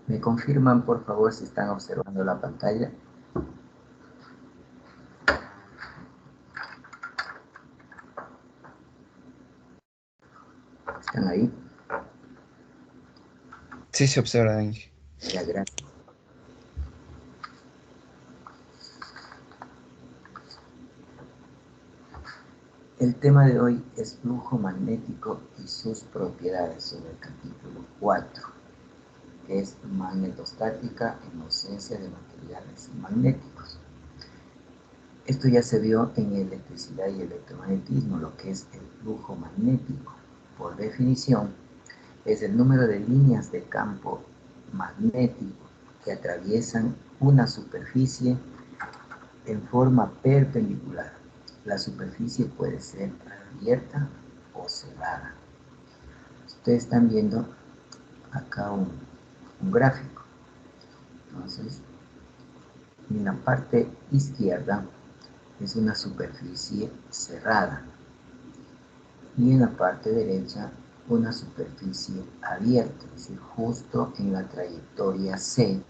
¿Me confirman, por favor, si están observando la pantalla? ¿Están ahí? Sí, se observa, Benji. Ya, gracias. El tema de hoy es flujo magnético y sus propiedades sobre el capítulo 4, que es magnetostática en ausencia de materiales magnéticos. Esto ya se vio en electricidad y electromagnetismo, lo que es el flujo magnético. Por definición, es el número de líneas de campo magnético que atraviesan una superficie en forma perpendicular. La superficie puede ser abierta o cerrada. Ustedes están viendo acá un gráfico. Entonces, en la parte izquierda es una superficie cerrada y en la parte derecha una superficie abierta, es decir, justo en la trayectoria C,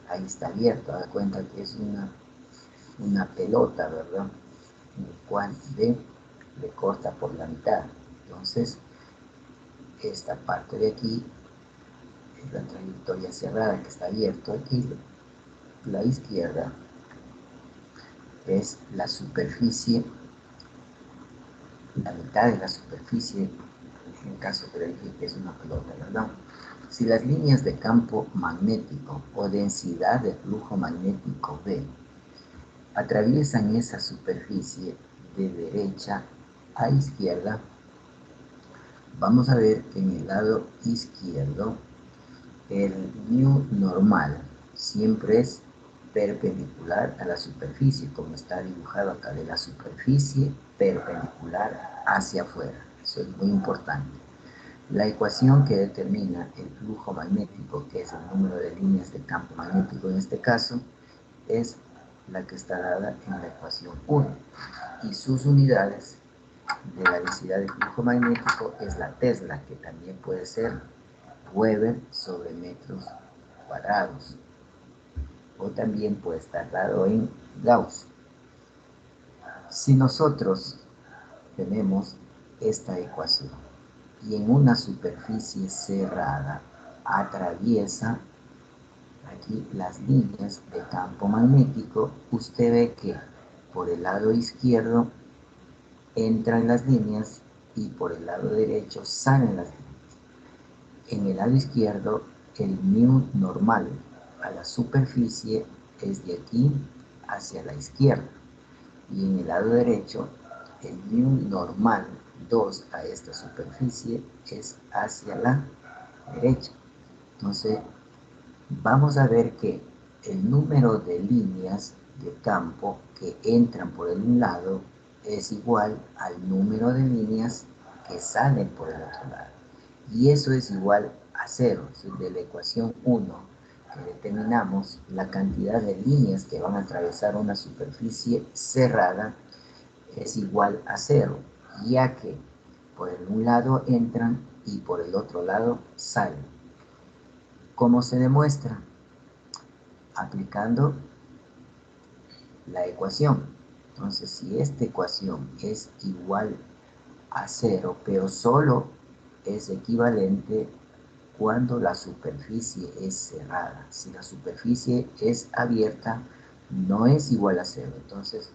ahí está abierto. Da cuenta que es una pelota, ¿verdad? En el cual D le corta por la mitad. Entonces, esta parte de aquí es la trayectoria cerrada que está abierto. Aquí la izquierda es la superficie, la mitad de la superficie, en el caso que le dije que es una pelota, ¿verdad? Si las líneas de campo magnético o densidad de flujo magnético B atraviesan esa superficie de derecha a izquierda, vamos a ver que en el lado izquierdo el mu normal siempre es perpendicular a la superficie, como está dibujado acá, de la superficie perpendicular hacia afuera. Eso es muy importante. La ecuación que determina el flujo magnético, que es el número de líneas de campo magnético en este caso, es la que está dada en la ecuación 1. Y sus unidades de la densidad de flujo magnético es la Tesla, que también puede ser Weber sobre metros cuadrados, o también puede estar dado en Gauss. Si nosotros tenemos esta ecuación y en una superficie cerrada atraviesa aquí las líneas de campo magnético, usted ve que por el lado izquierdo entran las líneas y por el lado derecho salen las líneas. En el lado izquierdo, el mu normal a la superficie es de aquí hacia la izquierda. Y en el lado derecho, el mu normal 2 a esta superficie es hacia la derecha. Entonces, vamos a ver que el número de líneas de campo que entran por el lado es igual al número de líneas que salen por el otro lado. Y eso es igual a 0. De la ecuación 1 que determinamos, la cantidad de líneas que van a atravesar una superficie cerrada es igual a 0, ya que por un lado entran y por el otro lado salen. ¿Cómo se demuestra? Aplicando la ecuación. Entonces, si esta ecuación es igual a 0, pero solo es equivalente cuando la superficie es cerrada. Si la superficie es abierta, no es igual a 0. Entonces,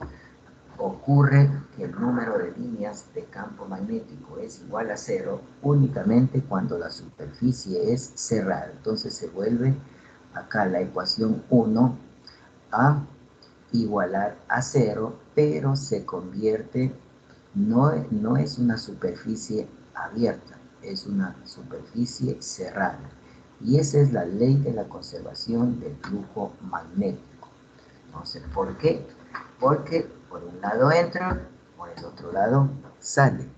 ocurre que el número de líneas de campo magnético es igual a 0 únicamente cuando la superficie es cerrada. Entonces se vuelve acá la ecuación 1 a igualar a 0, pero se convierte, no es una superficie abierta, es una superficie cerrada. Y esa es la ley de la conservación del flujo magnético. Entonces, ¿por qué? Porque por un lado entra, por el otro lado sale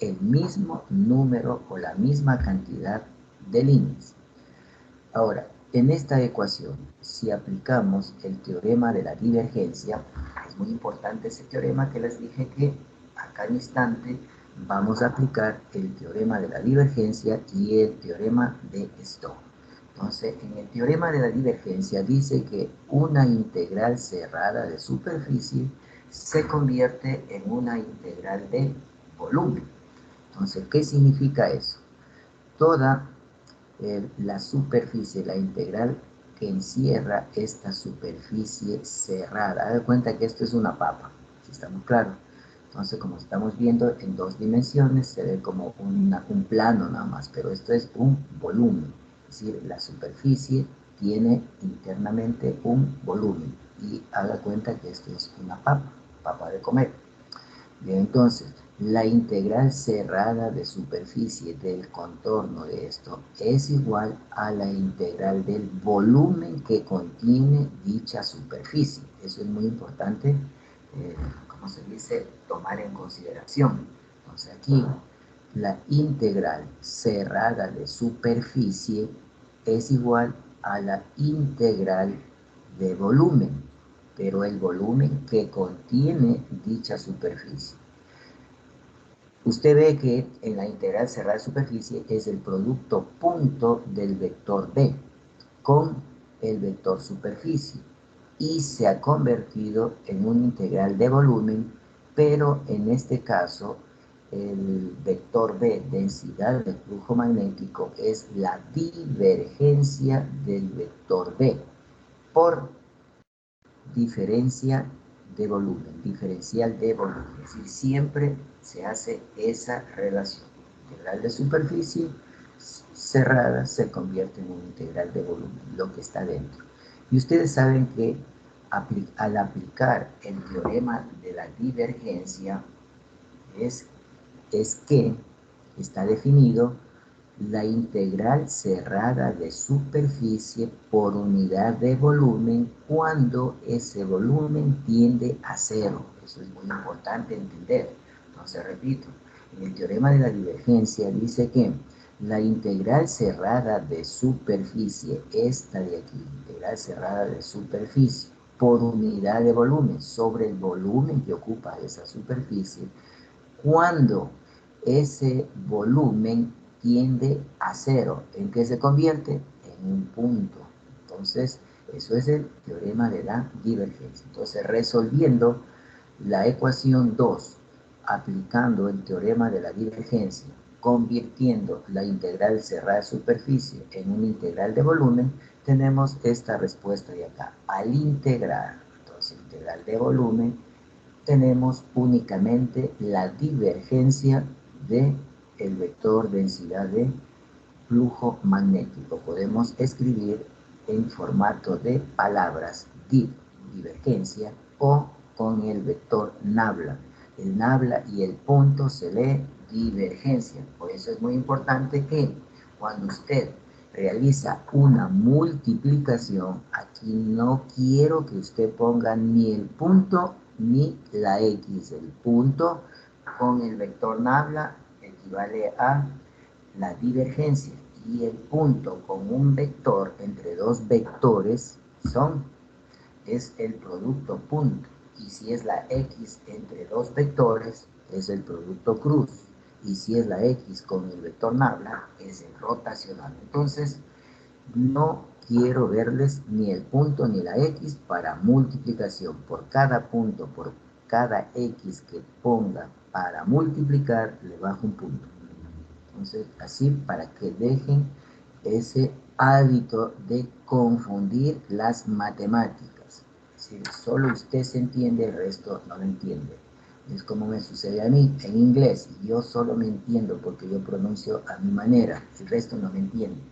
el mismo número o la misma cantidad de líneas. Ahora, en esta ecuación, si aplicamos el teorema de la divergencia, es muy importante ese teorema que les dije que a cada instante vamos a aplicar el teorema de la divergencia y el teorema de Stokes. Entonces, en el teorema de la divergencia dice que una integral cerrada de superficie se convierte en una integral de volumen. Entonces, ¿qué significa eso? Toda la superficie, la integral que encierra esta superficie cerrada. Haz de cuenta que esto es una papa, si estamos claros. Entonces, como estamos viendo en dos dimensiones, se ve como un plano nada más, pero esto es un volumen. Es decir, la superficie tiene internamente un volumen. Y haga cuenta que esto es una papa de comer. Bien, entonces, la integral cerrada de superficie del contorno de esto es igual a la integral del volumen que contiene dicha superficie. Eso es muy importante, como se dice, tomar en consideración. Entonces aquí, la integral cerrada de superficie es igual a la integral de volumen, pero el volumen que contiene dicha superficie. Usted ve que en la integral cerrada de superficie es el producto punto del vector B con el vector superficie y se ha convertido en una integral de volumen, pero en este caso el vector B, densidad del flujo magnético, es la divergencia del vector B por diferencia de volumen, diferencial de volumen. Es decir, siempre se hace esa relación. Integral de superficie cerrada se convierte en una integral de volumen, lo que está dentro. Y ustedes saben que al aplicar el teorema de la divergencia es que está definido la integral cerrada de superficie por unidad de volumen cuando ese volumen tiende a cero. Eso es muy importante entender. Entonces, repito, en el teorema de la divergencia dice que la integral cerrada de superficie, esta de aquí, integral cerrada de superficie, por unidad de volumen sobre el volumen que ocupa esa superficie, cuando ese volumen tiende a cero, ¿en qué se convierte? En un punto. Entonces, eso es el teorema de la divergencia. Entonces, resolviendo la ecuación 2, aplicando el teorema de la divergencia, convirtiendo la integral cerrada de superficie en una integral de volumen, tenemos esta respuesta de acá. Al integrar, entonces, integral de volumen, tenemos únicamente la divergencia de el vector densidad de flujo magnético. Podemos escribir en formato de palabras divergencia o con el vector nabla. El nabla y el punto se lee divergencia. Por eso es muy importante que cuando usted realiza una multiplicación, aquí no quiero que usted ponga ni el punto ni la X. El punto con el vector nabla equivale a la divergencia y el punto con un vector entre dos vectores es el producto punto. Y si es la X entre dos vectores, es el producto cruz. Y si es la X con el vector nabla, es el rotacional. Entonces, no quiero verles ni el punto ni la X para multiplicación. Por cada punto, por cada X que ponga para multiplicar, le bajo un punto. Entonces, así para que dejen ese hábito de confundir las matemáticas. Si solo usted se entiende, el resto no lo entiende. Es como me sucede a mí en inglés. Yo solo me entiendo porque yo pronuncio a mi manera. El resto no me entiende.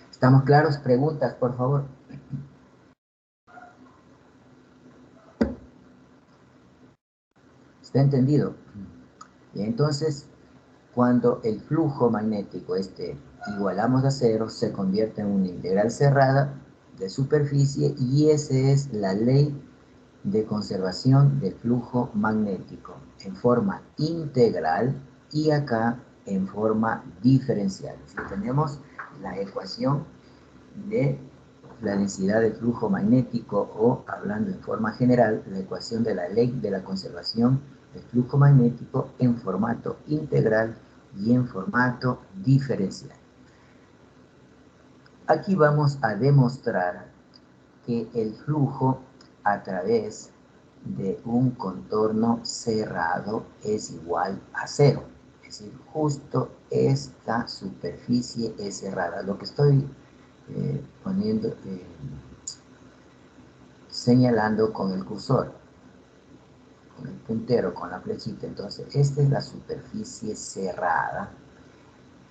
¿Estamos claros? Preguntas, por favor. ¿Está entendido? Y entonces, cuando el flujo magnético igualamos a cero, se convierte en una integral cerrada de superficie y esa es la ley de conservación del flujo magnético en forma integral y acá en forma diferencial. Así tenemos la ecuación de la densidad del flujo magnético o, hablando en forma general, la ecuación de la ley de la conservación del flujo magnético en formato integral y en formato diferencial. Aquí vamos a demostrar que el flujo a través de un contorno cerrado es igual a cero. Es decir, justo esta superficie es cerrada. Lo que estoy poniendo, señalando con el cursor, con el puntero, con la flechita. Entonces, esta es la superficie cerrada.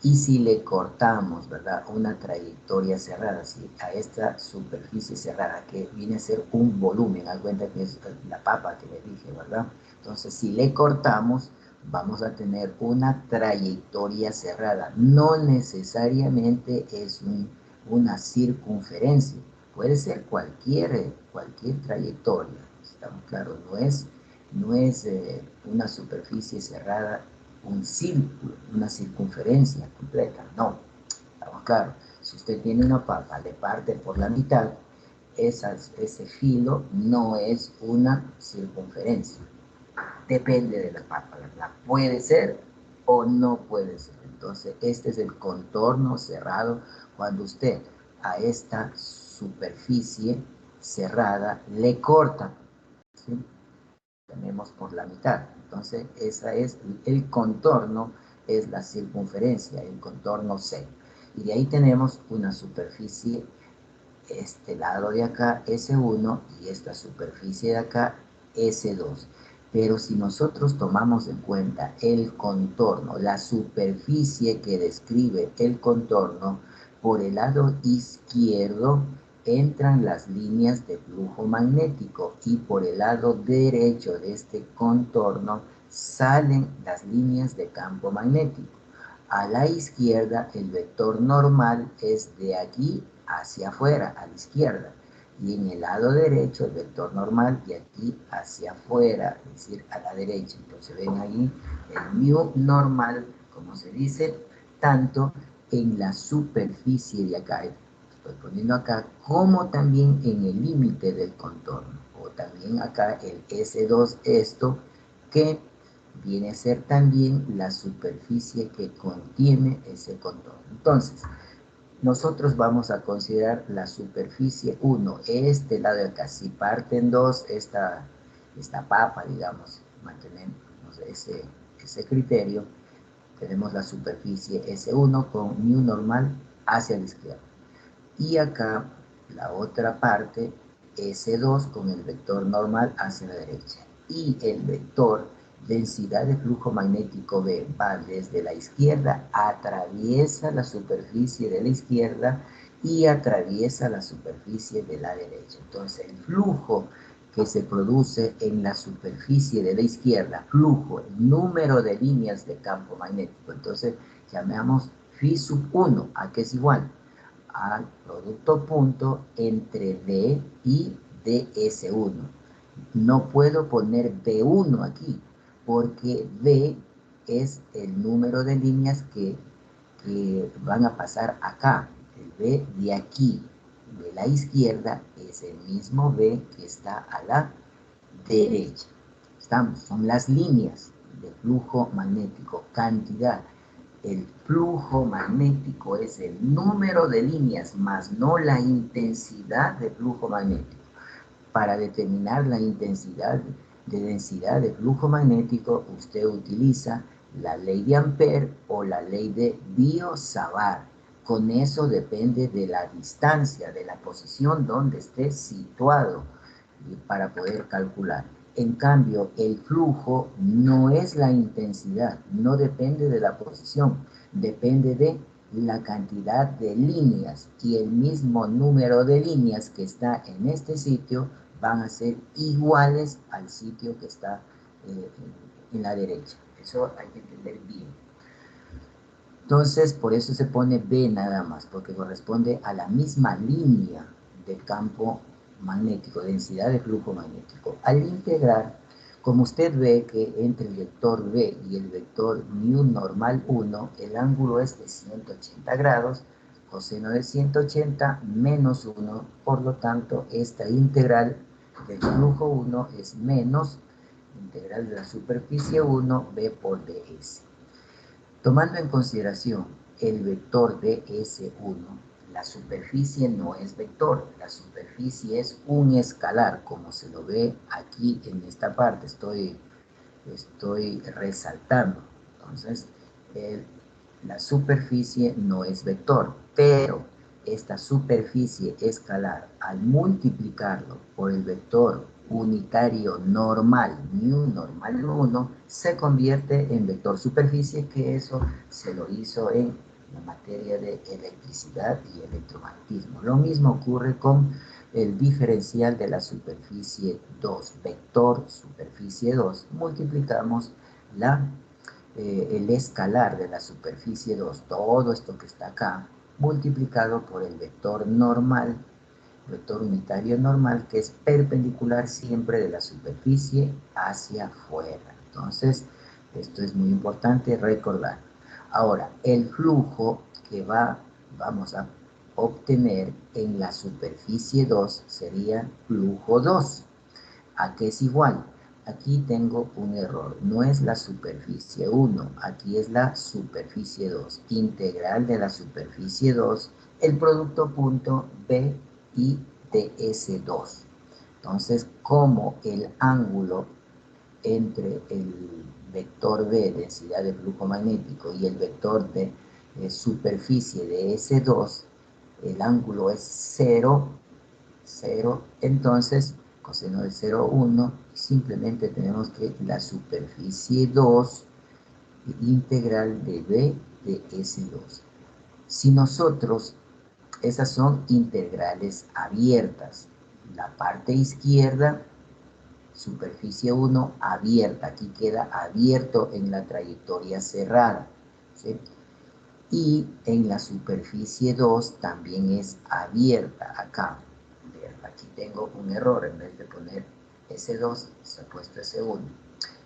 Y si le cortamos, ¿verdad?, una trayectoria cerrada, ¿sí?, a esta superficie cerrada, que viene a ser un volumen, haz cuenta que es la papa que le dije, ¿verdad? Entonces, si le cortamos, vamos a tener una trayectoria cerrada. No necesariamente es una circunferencia. Puede ser cualquier trayectoria. Estamos claros, no es una superficie cerrada, un círculo, una circunferencia completa, no. Estamos claros. Si usted tiene una papa, le parte por la mitad, ese filo no es una circunferencia. Depende de la papa, ¿verdad? Puede ser o no puede ser. Entonces, este es el contorno cerrado cuando usted a esta superficie cerrada le corta, ¿sí?, tenemos por la mitad. Entonces, esa es el contorno, es la circunferencia, el contorno C. Y de ahí tenemos una superficie, este lado de acá, S1, y esta superficie de acá, S2. Pero si nosotros tomamos en cuenta el contorno, la superficie que describe el contorno, por el lado izquierdo entran las líneas de flujo magnético y por el lado derecho de este contorno salen las líneas de campo magnético. A la izquierda el vector normal es de aquí hacia afuera, a la izquierda, y en el lado derecho el vector normal de aquí hacia afuera, es decir, a la derecha. Entonces ven ahí el mu normal, como se dice, tanto en la superficie de acá, estoy poniendo acá, como también en el límite del contorno, o también acá el S2, esto que viene a ser también la superficie que contiene ese contorno. Entonces, nosotros vamos a considerar la superficie 1, este lado de acá. Si parte en dos esta papa, digamos, mantenemos ese criterio, tenemos la superficie S1 con mu normal hacia la izquierda. Y acá la otra parte, S2 con el vector normal hacia la derecha. Y el vector densidad de flujo magnético B va desde la izquierda, atraviesa la superficie de la izquierda y atraviesa la superficie de la derecha. Entonces el flujo que se produce en la superficie de la izquierda, flujo, el número de líneas de campo magnético. Entonces llamamos phi sub 1, ¿a qué es igual? Al producto punto entre D y DS1. No puedo poner B1 aquí, porque B es el número de líneas que van a pasar acá. El B de aquí, de la izquierda, es el mismo B que está a la derecha. Son las líneas de flujo magnético, cantidad. El flujo magnético es el número de líneas más no la intensidad de flujo magnético. Para determinar la intensidad de densidad de flujo magnético, usted utiliza la ley de Ampère o la ley de Biot-Savart. Con eso depende de la distancia, de la posición donde esté situado para poder calcular. En cambio, el flujo no es la intensidad, no depende de la posición, depende de la cantidad de líneas, y el mismo número de líneas que está en este sitio van a ser iguales al sitio que está en la derecha. Eso hay que entender bien. Entonces, por eso se pone B nada más, porque corresponde a la misma línea de campo magnético, densidad de flujo magnético. Al integrar, como usted ve que entre el vector B y el vector mu normal 1, el ángulo es de 180 grados, coseno de 180 menos 1, por lo tanto, esta integral del flujo 1 es menos integral de la superficie 1, B por ds. Tomando en consideración el vector ds1, la superficie no es vector, la superficie es un escalar, como se lo ve aquí en esta parte, estoy resaltando. Entonces, la superficie no es vector, pero esta superficie escalar, al multiplicarlo por el vector unitario normal, mu normal 1, se convierte en vector superficie, que eso se lo hizo en la materia de electricidad y electromagnetismo. Lo mismo ocurre con el diferencial de la superficie 2, vector superficie 2, multiplicamos el escalar de la superficie 2, todo esto que está acá, multiplicado por el vector normal, vector unitario normal, que es perpendicular siempre de la superficie hacia afuera. Entonces, esto es muy importante recordar. Ahora, el flujo que vamos a obtener en la superficie 2 sería flujo 2. ¿A qué es igual? Aquí tengo un error. No es la superficie 1, aquí es la superficie 2. Integral de la superficie 2, el producto punto B y ds2. Entonces, como el ángulo entre el vector B, densidad de flujo magnético, y el vector de superficie de S2, el ángulo es 0, 0, entonces coseno de 0, 1, simplemente tenemos que la superficie 2 integral de B de S2. Si nosotros, esas son integrales abiertas, la parte izquierda, superficie 1 abierta, aquí queda abierto en la trayectoria cerrada, ¿sí? Y en la superficie 2 también es abierta acá. Aquí tengo un error, en vez de poner S2 se ha puesto S1.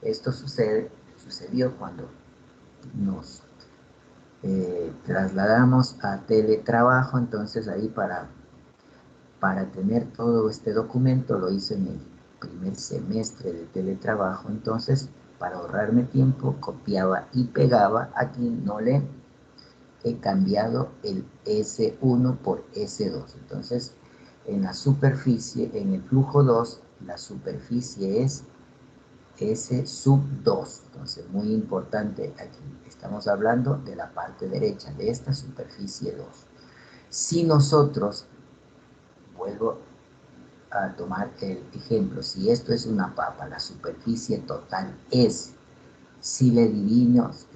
Esto sucedió cuando nos trasladamos a teletrabajo. Entonces ahí para tener todo este documento lo hice en el primer semestre de teletrabajo. Entonces, para ahorrarme tiempo, copiaba y pegaba. Aquí no le he cambiado el S1 por S2. Entonces, en la superficie, en el flujo 2, la superficie es S sub 2. Entonces, muy importante aquí. Estamos hablando de la parte derecha de esta superficie 2. Si nosotros, vuelvo a tomar el ejemplo, si esto es una papa, la superficie total es, si le dividimos,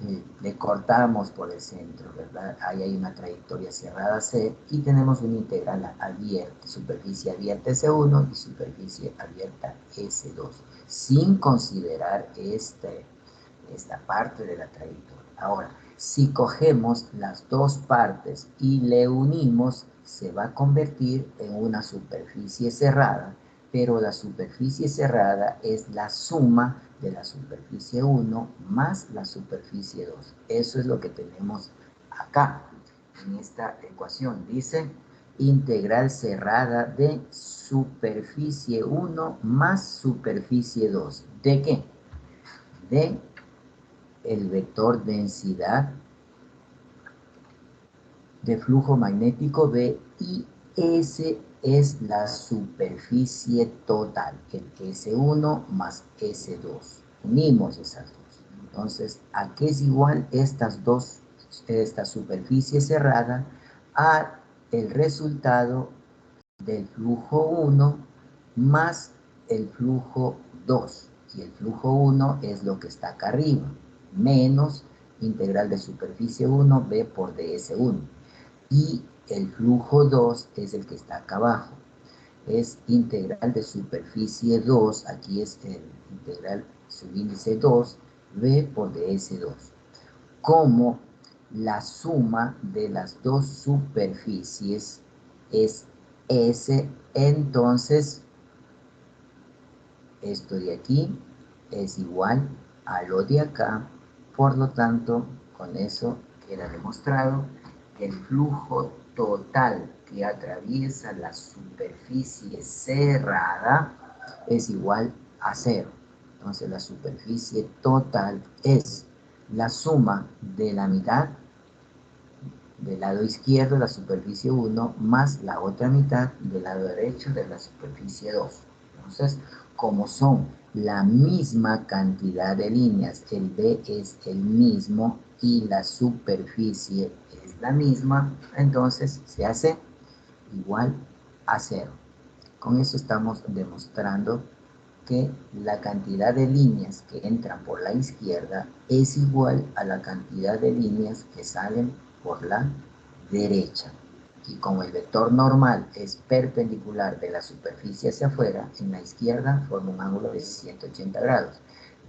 le cortamos por el centro, ¿verdad? Ahí hay una trayectoria cerrada C y tenemos una integral abierta, superficie abierta S1 y superficie abierta S2, sin considerar esta parte de la trayectoria. Ahora, si cogemos las dos partes y le unimos, se va a convertir en una superficie cerrada, pero la superficie cerrada es la suma de la superficie 1 más la superficie 2. Eso es lo que tenemos acá en esta ecuación. Dice integral cerrada de superficie 1 más superficie 2. ¿De qué? De el vector densidad de flujo magnético B, y S es la superficie total, el S1 más S2. Unimos esas dos. Entonces, ¿a qué es igual esta superficie cerrada? A el resultado del flujo 1 más el flujo 2. Y el flujo 1 es lo que está acá arriba, menos integral de superficie 1 B por ds1. Y el flujo 2 es el que está acá abajo. Es integral de superficie 2, aquí es el integral subíndice 2, B por ds2. Como la suma de las dos superficies es S, entonces esto de aquí es igual a lo de acá. Por lo tanto, con eso queda demostrado que el flujo total que atraviesa la superficie cerrada es igual a 0. Entonces la superficie total es la suma de la mitad del lado izquierdo de la superficie 1 más la otra mitad del lado derecho de la superficie 2. Entonces, como son la misma cantidad de líneas, el B es el mismo y la superficie es la misma, entonces se hace igual a 0. Con eso estamos demostrando que la cantidad de líneas que entran por la izquierda es igual a la cantidad de líneas que salen por la derecha. Y como el vector normal es perpendicular de la superficie hacia afuera, en la izquierda forma un ángulo de 180 grados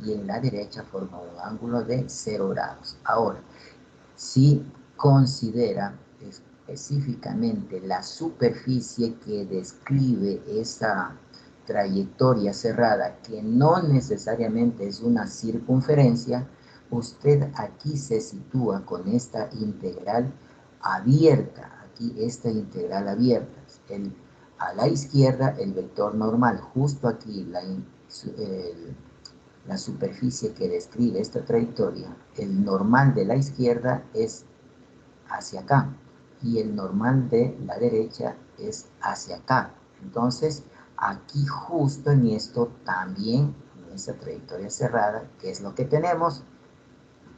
y en la derecha forma un ángulo de 0 grados. Ahora, si considera específicamente la superficie que describe esa trayectoria cerrada, que no necesariamente es una circunferencia, usted aquí se sitúa con esta integral abierta, aquí esta integral abierta. A la izquierda el vector normal, justo aquí la superficie que describe esta trayectoria, el normal de la izquierda es hacia acá y el normal de la derecha es hacia acá. Entonces, aquí justo en esto también, en esta trayectoria cerrada, ¿qué es lo que tenemos?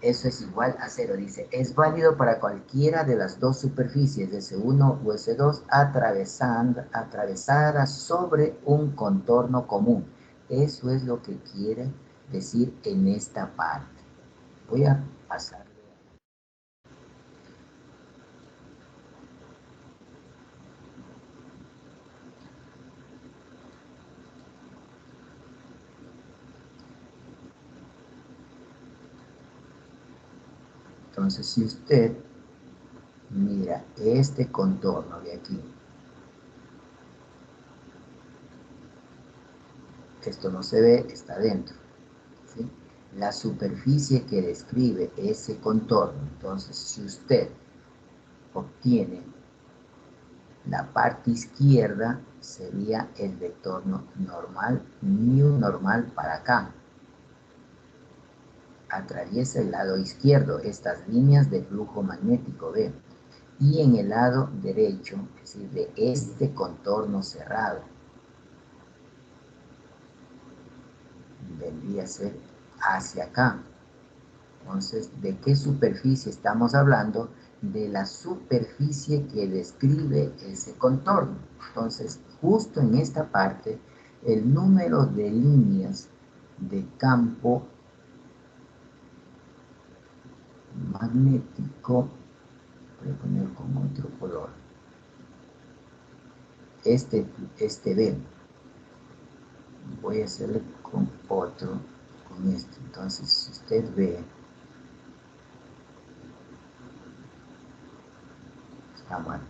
Eso es igual a 0. Dice, es válido para cualquiera de las dos superficies, S1 o S2, atravesadas sobre un contorno común. Eso es lo que quiere decir en esta parte. Voy a pasar. Entonces, si usted mira este contorno de aquí, esto no se ve, está dentro, ¿sí? La superficie que describe ese contorno, entonces si usted obtiene la parte izquierda, sería el vector normal, mu normal para acá. Atraviesa el lado izquierdo estas líneas de flujo magnético B. Y en el lado derecho, es decir, de este contorno cerrado, vendría a ser hacia acá. Entonces, ¿de qué superficie estamos hablando? De la superficie que describe ese contorno. Entonces, justo en esta parte, el número de líneas de campo magnético, voy a poner con otro color, este B, voy a hacerle con otro, con este. Entonces, si usted ve, está mal.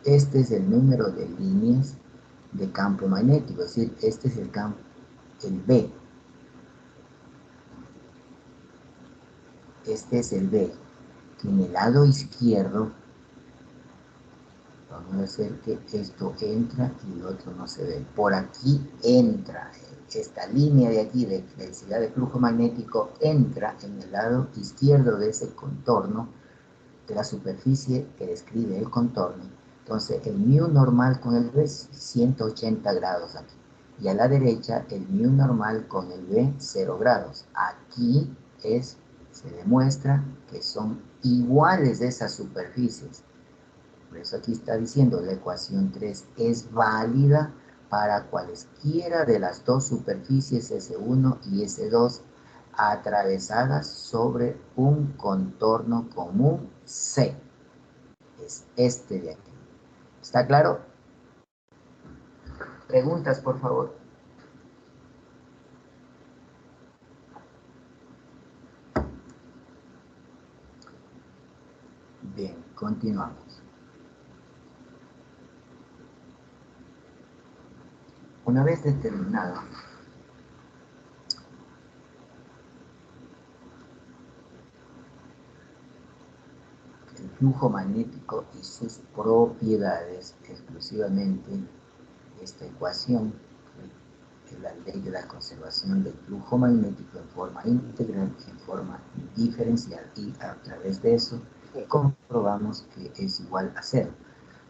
Este es el número de líneas de campo magnético, es decir, este es el campo, el B. Este es el B, que en el lado izquierdo, vamos a hacer que esto entra y el otro no se ve. Por aquí entra, esta línea de aquí de densidad de flujo magnético entra en el lado izquierdo de ese contorno, de la superficie que describe el contorno. Entonces el mu normal con el B es 180 grados aquí. Y a la derecha el mu normal con el B 0 grados. Aquí se demuestra que son iguales esas superficies. Por eso aquí está diciendo la ecuación 3 es válida para cualesquiera de las dos superficies S1 y S2 atravesadas sobre un contorno común C. Es este de aquí. ¿Está claro? Preguntas, por favor. Bien, continuamos. Una vez determinado el flujo magnético y sus propiedades, exclusivamente esta ecuación la ley de la conservación del flujo magnético en forma integral, en forma diferencial, y a través de eso comprobamos que es igual a cero.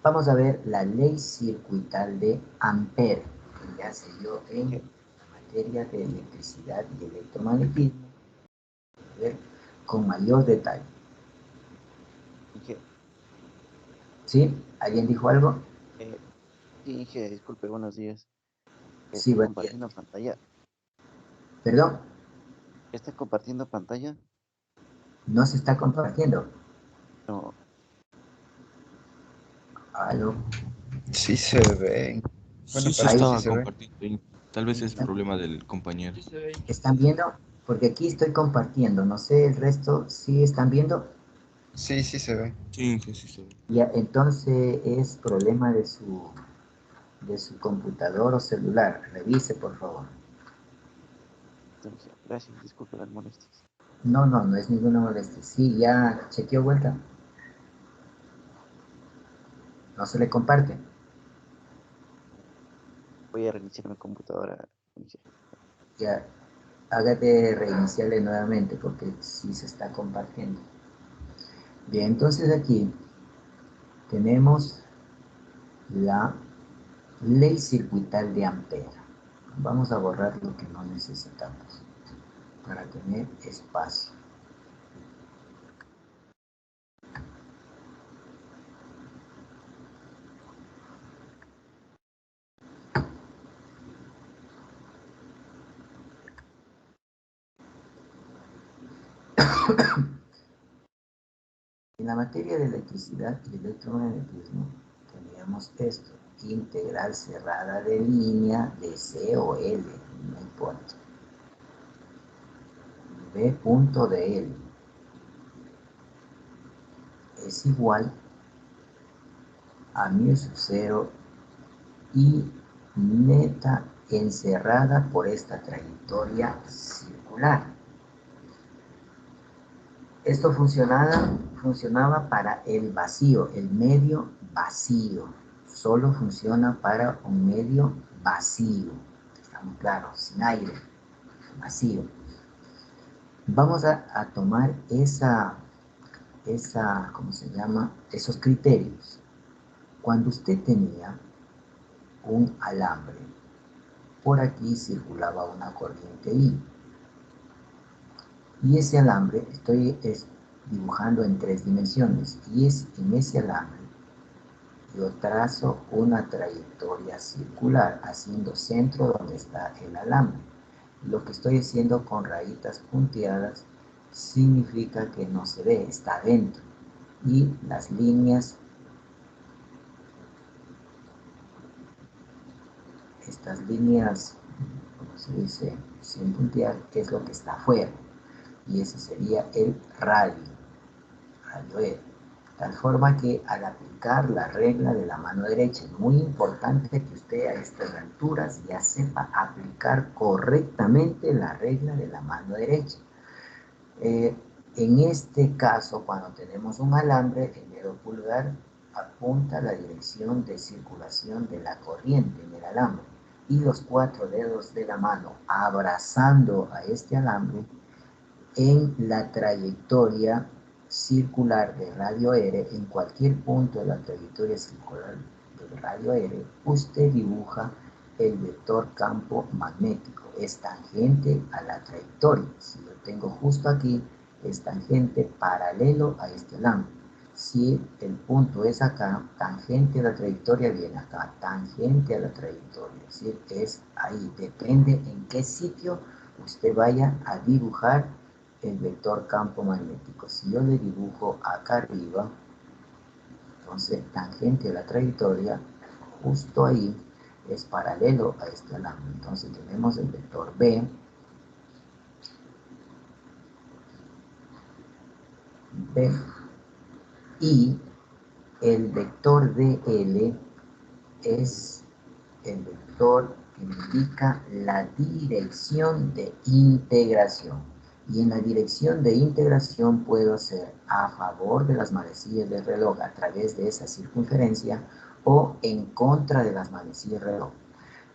Vamos a ver la ley circuital de Ampère, que ya se dio en la materia de electricidad y electromagnetismo. A ver, con mayor detalle. ¿Sí? ¿Alguien dijo algo? Sí, Inge, disculpe, buenos días. Sí, ¿Está buen día. compartiendo pantalla? ¿Perdón? ¿Está compartiendo pantalla? ¿No se está compartiendo? No. ¿Aló? Sí se ve. Bueno, Sí se para mí sí estaba se ve. compartiendo. Tal vez es problema del compañero. ¿Están viendo? Porque aquí estoy compartiendo. No sé, el resto, ¿sí están viendo? Sí, sí se ve. Sí, sí se ve. Ya, entonces es problema de su computador o celular. Revise, por favor. Inge, gracias, disculpe las molestias. No, no, no es ninguna molestia. Sí, ya chequeó vuelta. No se le comparte. Voy a reiniciar mi computadora, Inge. Ya, hágate reiniciarle nuevamente porque sí se está compartiendo. Bien, entonces aquí tenemos la ley circuital de Ampère. Vamos a borrar lo que no necesitamos para tener espacio. En la materia de electricidad y electromagnetismo teníamos esto, integral cerrada de línea de C o L, no importa. B punto de L es igual a mu sub 0 y neta encerrada por esta trayectoria circular. Esto funcionaba para el vacío, el medio vacío. Solo funciona para un medio vacío. Está muy claro, sin aire, vacío. Vamos a tomar ¿cómo se llama? Esos criterios. Cuando usted tenía un alambre, por aquí circulaba una corriente I. Y ese alambre, estoy dibujando en 3 dimensiones, y es en ese alambre yo trazo una trayectoria circular haciendo centro donde está el alambre. Lo que estoy haciendo con rayitas punteadas significa que no se ve, está dentro. Y las líneas, estas líneas, como se dice, sin puntear, es lo que está afuera. Y ese sería el radio E. Tal forma que al aplicar la regla de la mano derecha, es muy importante que usted a estas alturas ya sepa aplicar correctamente la regla de la mano derecha. En este caso, cuando tenemos un alambre, el dedo pulgar apunta a la dirección de circulación de la corriente en el alambre y los 4 dedos de la mano abrazando a este alambre en la trayectoria circular de radio R, en cualquier punto de la trayectoria circular del radio R, usted dibuja el vector campo magnético. Es tangente a la trayectoria. Si yo tengo justo aquí, es tangente paralelo a este alambre. Si el punto es acá, tangente a la trayectoria viene acá, tangente a la trayectoria. Es decir, es ahí. Depende en qué sitio usted vaya a dibujar el vector campo magnético. Si yo le dibujo acá arriba, entonces tangente a la trayectoria, justo ahí es paralelo a este alambre. Entonces tenemos el vector B, y el vector DL es el vector que indica la dirección de integración. Y en la dirección de integración puedo hacer a favor de las manecillas del reloj a través de esa circunferencia o en contra de las manecillas del reloj.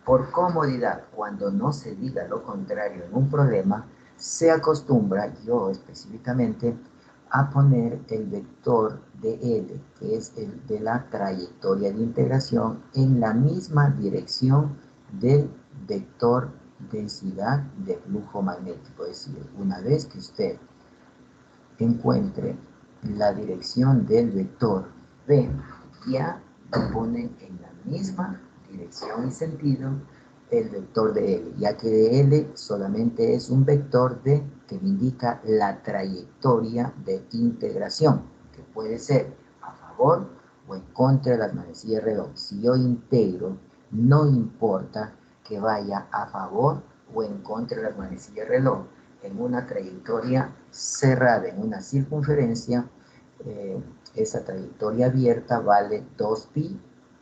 Por comodidad, cuando no se diga lo contrario en un problema, se acostumbra, yo específicamente, a poner el vector de L, que es el de la trayectoria de integración, en la misma dirección del vector densidad de flujo magnético. Es decir, una vez que usted encuentre la dirección del vector B, ya lo pone en la misma dirección y sentido el vector de L, ya que de L solamente es un vector que me indica la trayectoria de integración, que puede ser a favor o en contra de las manecillas de reloj. Si yo integro, no importa que vaya a favor o en contra de las manecillas de reloj, en una trayectoria cerrada, en una circunferencia, esa trayectoria abierta vale 2pi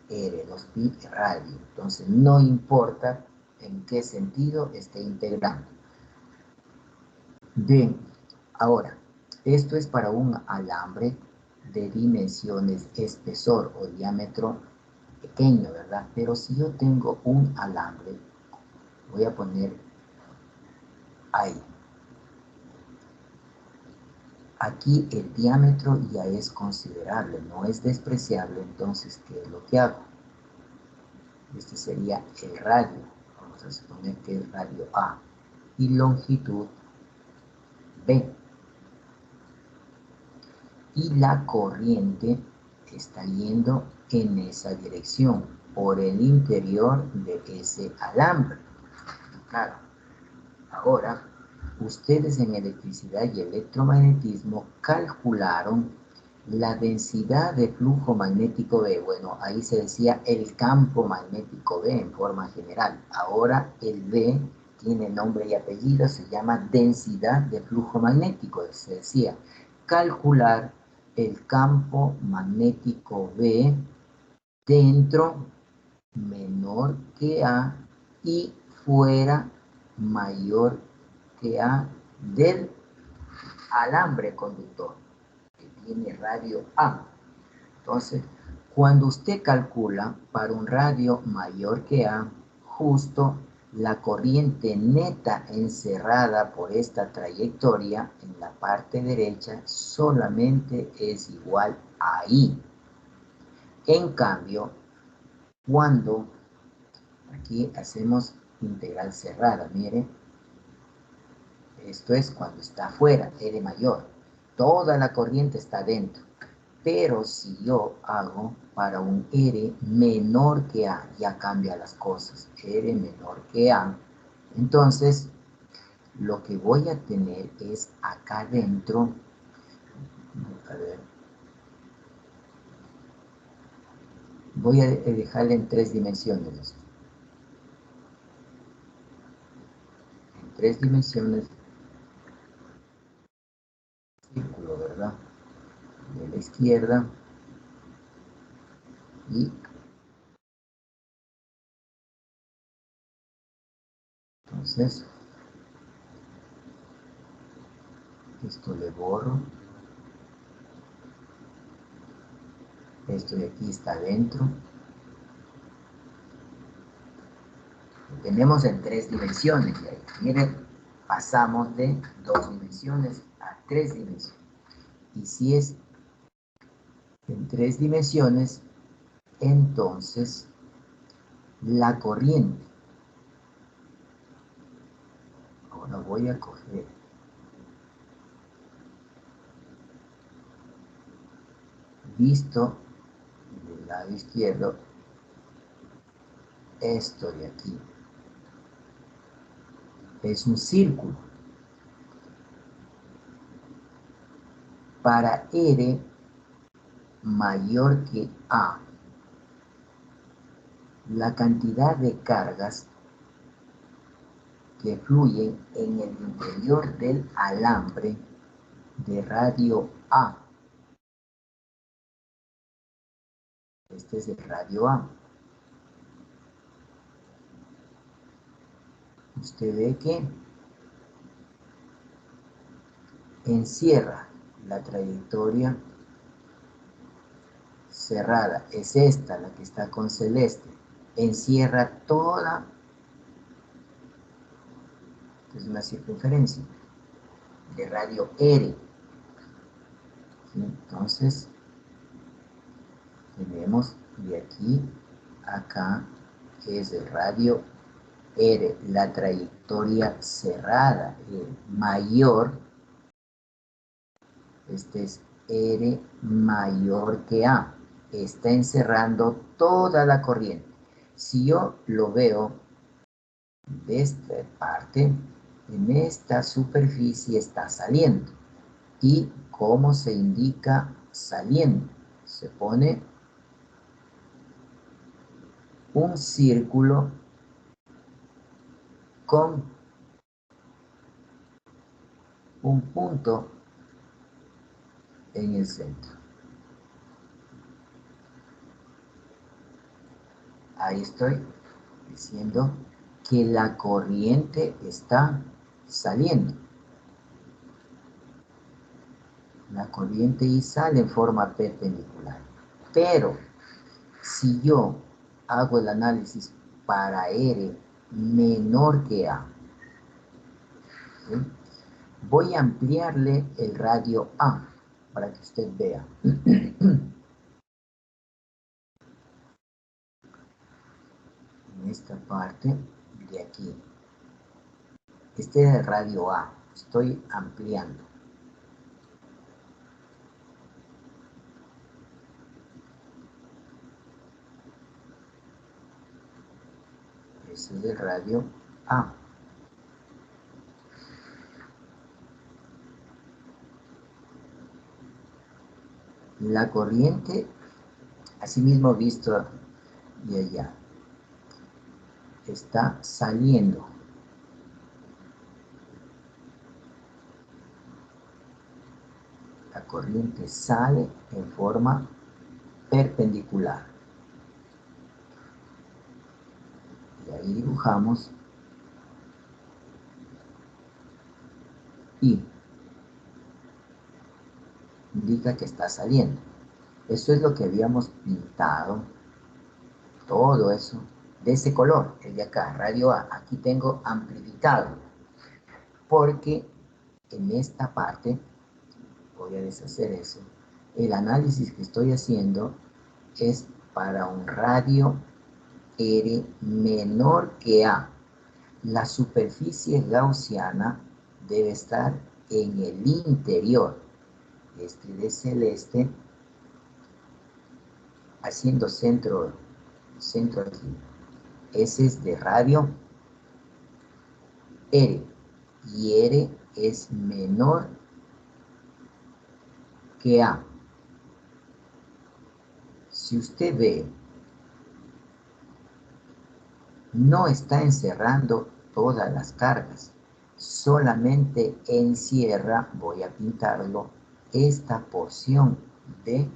R, 2pi radio. Entonces, no importa en qué sentido esté integrando. Bien, ahora, esto es para un alambre de dimensiones espesor o diámetro pequeño, ¿verdad? Pero si yo tengo un alambre, voy a poner ahí. Aquí el diámetro ya es considerable, no es despreciable, entonces, ¿qué es lo que hago? Este sería el radio, vamos a suponer que es radio A, y longitud B. Y la corriente está yendo en esa dirección, por el interior de ese alambre. Claro, ahora, ustedes en electricidad y electromagnetismo calcularon la densidad de flujo magnético B. Bueno, ahí se decía el campo magnético B en forma general. Ahora el B tiene nombre y apellido, se llama densidad de flujo magnético. Se decía calcular el campo magnético B dentro menor que A y fuera mayor que A del alambre conductor que tiene radio A. Entonces, cuando usted calcula para un radio mayor que A, justo la corriente neta encerrada por esta trayectoria en la parte derecha solamente es igual a I. En cambio, cuando aquí hacemos integral cerrada, mire, esto es cuando está afuera, R mayor, toda la corriente está dentro. Pero si yo hago para un R menor que A, ya cambia las cosas, R menor que A, entonces lo que voy a tener es acá dentro, a ver, voy a dejarle en 3 dimensiones esto. En 3 dimensiones, círculo, ¿verdad? De la izquierda y entonces esto le borro, esto de aquí está adentro. Lo tenemos en 3 dimensiones. Y ahí, miren, pasamos de 2 dimensiones a 3 dimensiones. Y si es en 3 dimensiones, entonces la corriente. Ahora voy a coger visto del lado izquierdo esto de aquí. Es un círculo. Para R mayor que A, la cantidad de cargas que fluyen en el interior del alambre de radio A. Este es el radio A. Usted ve que encierra la trayectoria cerrada. Es esta la que está con celeste. encierra toda, es una circunferencia de radio R. Entonces, tenemos de aquí a acá, que es el radio R, la trayectoria cerrada, mayor, este es R mayor que A, está encerrando toda la corriente. Si yo lo veo de esta parte, en esta superficie está saliendo. ¿Y cómo se indica saliendo? Se pone un círculo con un punto en el centro. Ahí estoy diciendo que la corriente está saliendo. La corriente y sale en forma perpendicular. Pero si yo hago el análisis para R menor que A, ¿sí? Voy a ampliarle el radio A para que usted vea. En esta parte de aquí. Este es el radio A. Estoy ampliando. Ese es el radio A. La corriente, asimismo visto de allá, está saliendo. La corriente sale en forma perpendicular. Y ahí dibujamos y indica que está saliendo. Eso es lo que habíamos pintado, todo eso, de ese color, el de acá, radio A. Aquí tengo amplificado, porque en esta parte, voy a deshacer eso, el análisis que estoy haciendo es para un radio R menor que A. La superficie gaussiana debe estar en el interior, este de celeste, haciendo centro aquí. Ese es de radio R, y R es menor que A. Si usted ve, no está encerrando todas las cargas, solamente encierra, voy a pintarlo, esta porción de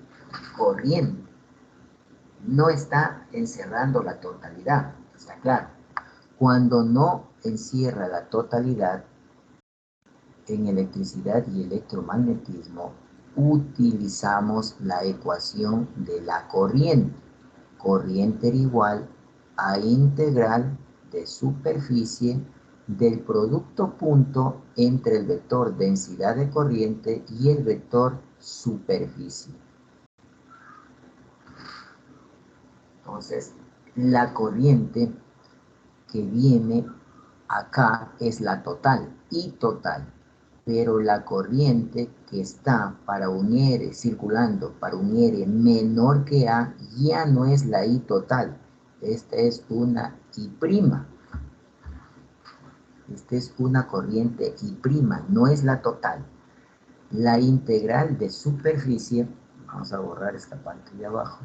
corriente. No está encerrando la totalidad, está claro. Cuando no encierra la totalidad, en electricidad y electromagnetismo utilizamos la ecuación de la corriente. Corriente era igual a integral de superficie del producto punto entre el vector densidad de corriente y el vector superficie. Entonces, la corriente que viene acá es la total, I total, pero la corriente que está para un R circulando, para un R menor que A, ya no es la I total. Esta es una I prima. Esta es una corriente I prima, no es la total. La integral de superficie, vamos a borrar esta parte de abajo.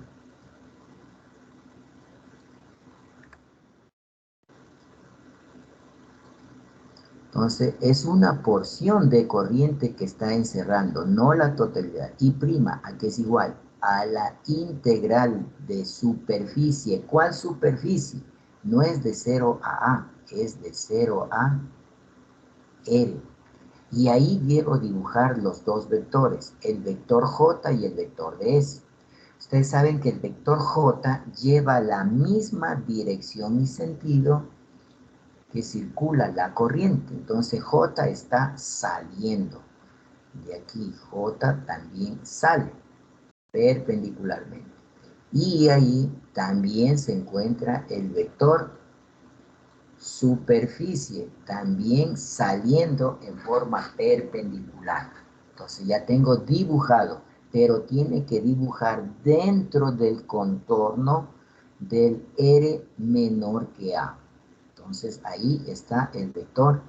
Entonces, es una porción de corriente que está encerrando, no la totalidad. I prima, ¿a qué es igual? A la integral de superficie. ¿Cuál superficie? No es de 0 a A, es de 0 a R. Y ahí debo dibujar los dos vectores, el vector J y el vector de S. Ustedes saben que el vector J lleva la misma dirección y sentido que circula la corriente. Entonces J está saliendo. De aquí J también sale perpendicularmente. Y ahí también se encuentra el vector superficie, también saliendo en forma perpendicular. Entonces ya tengo dibujado, pero tiene que dibujar dentro del contorno del R menor que A. Entonces ahí está el vector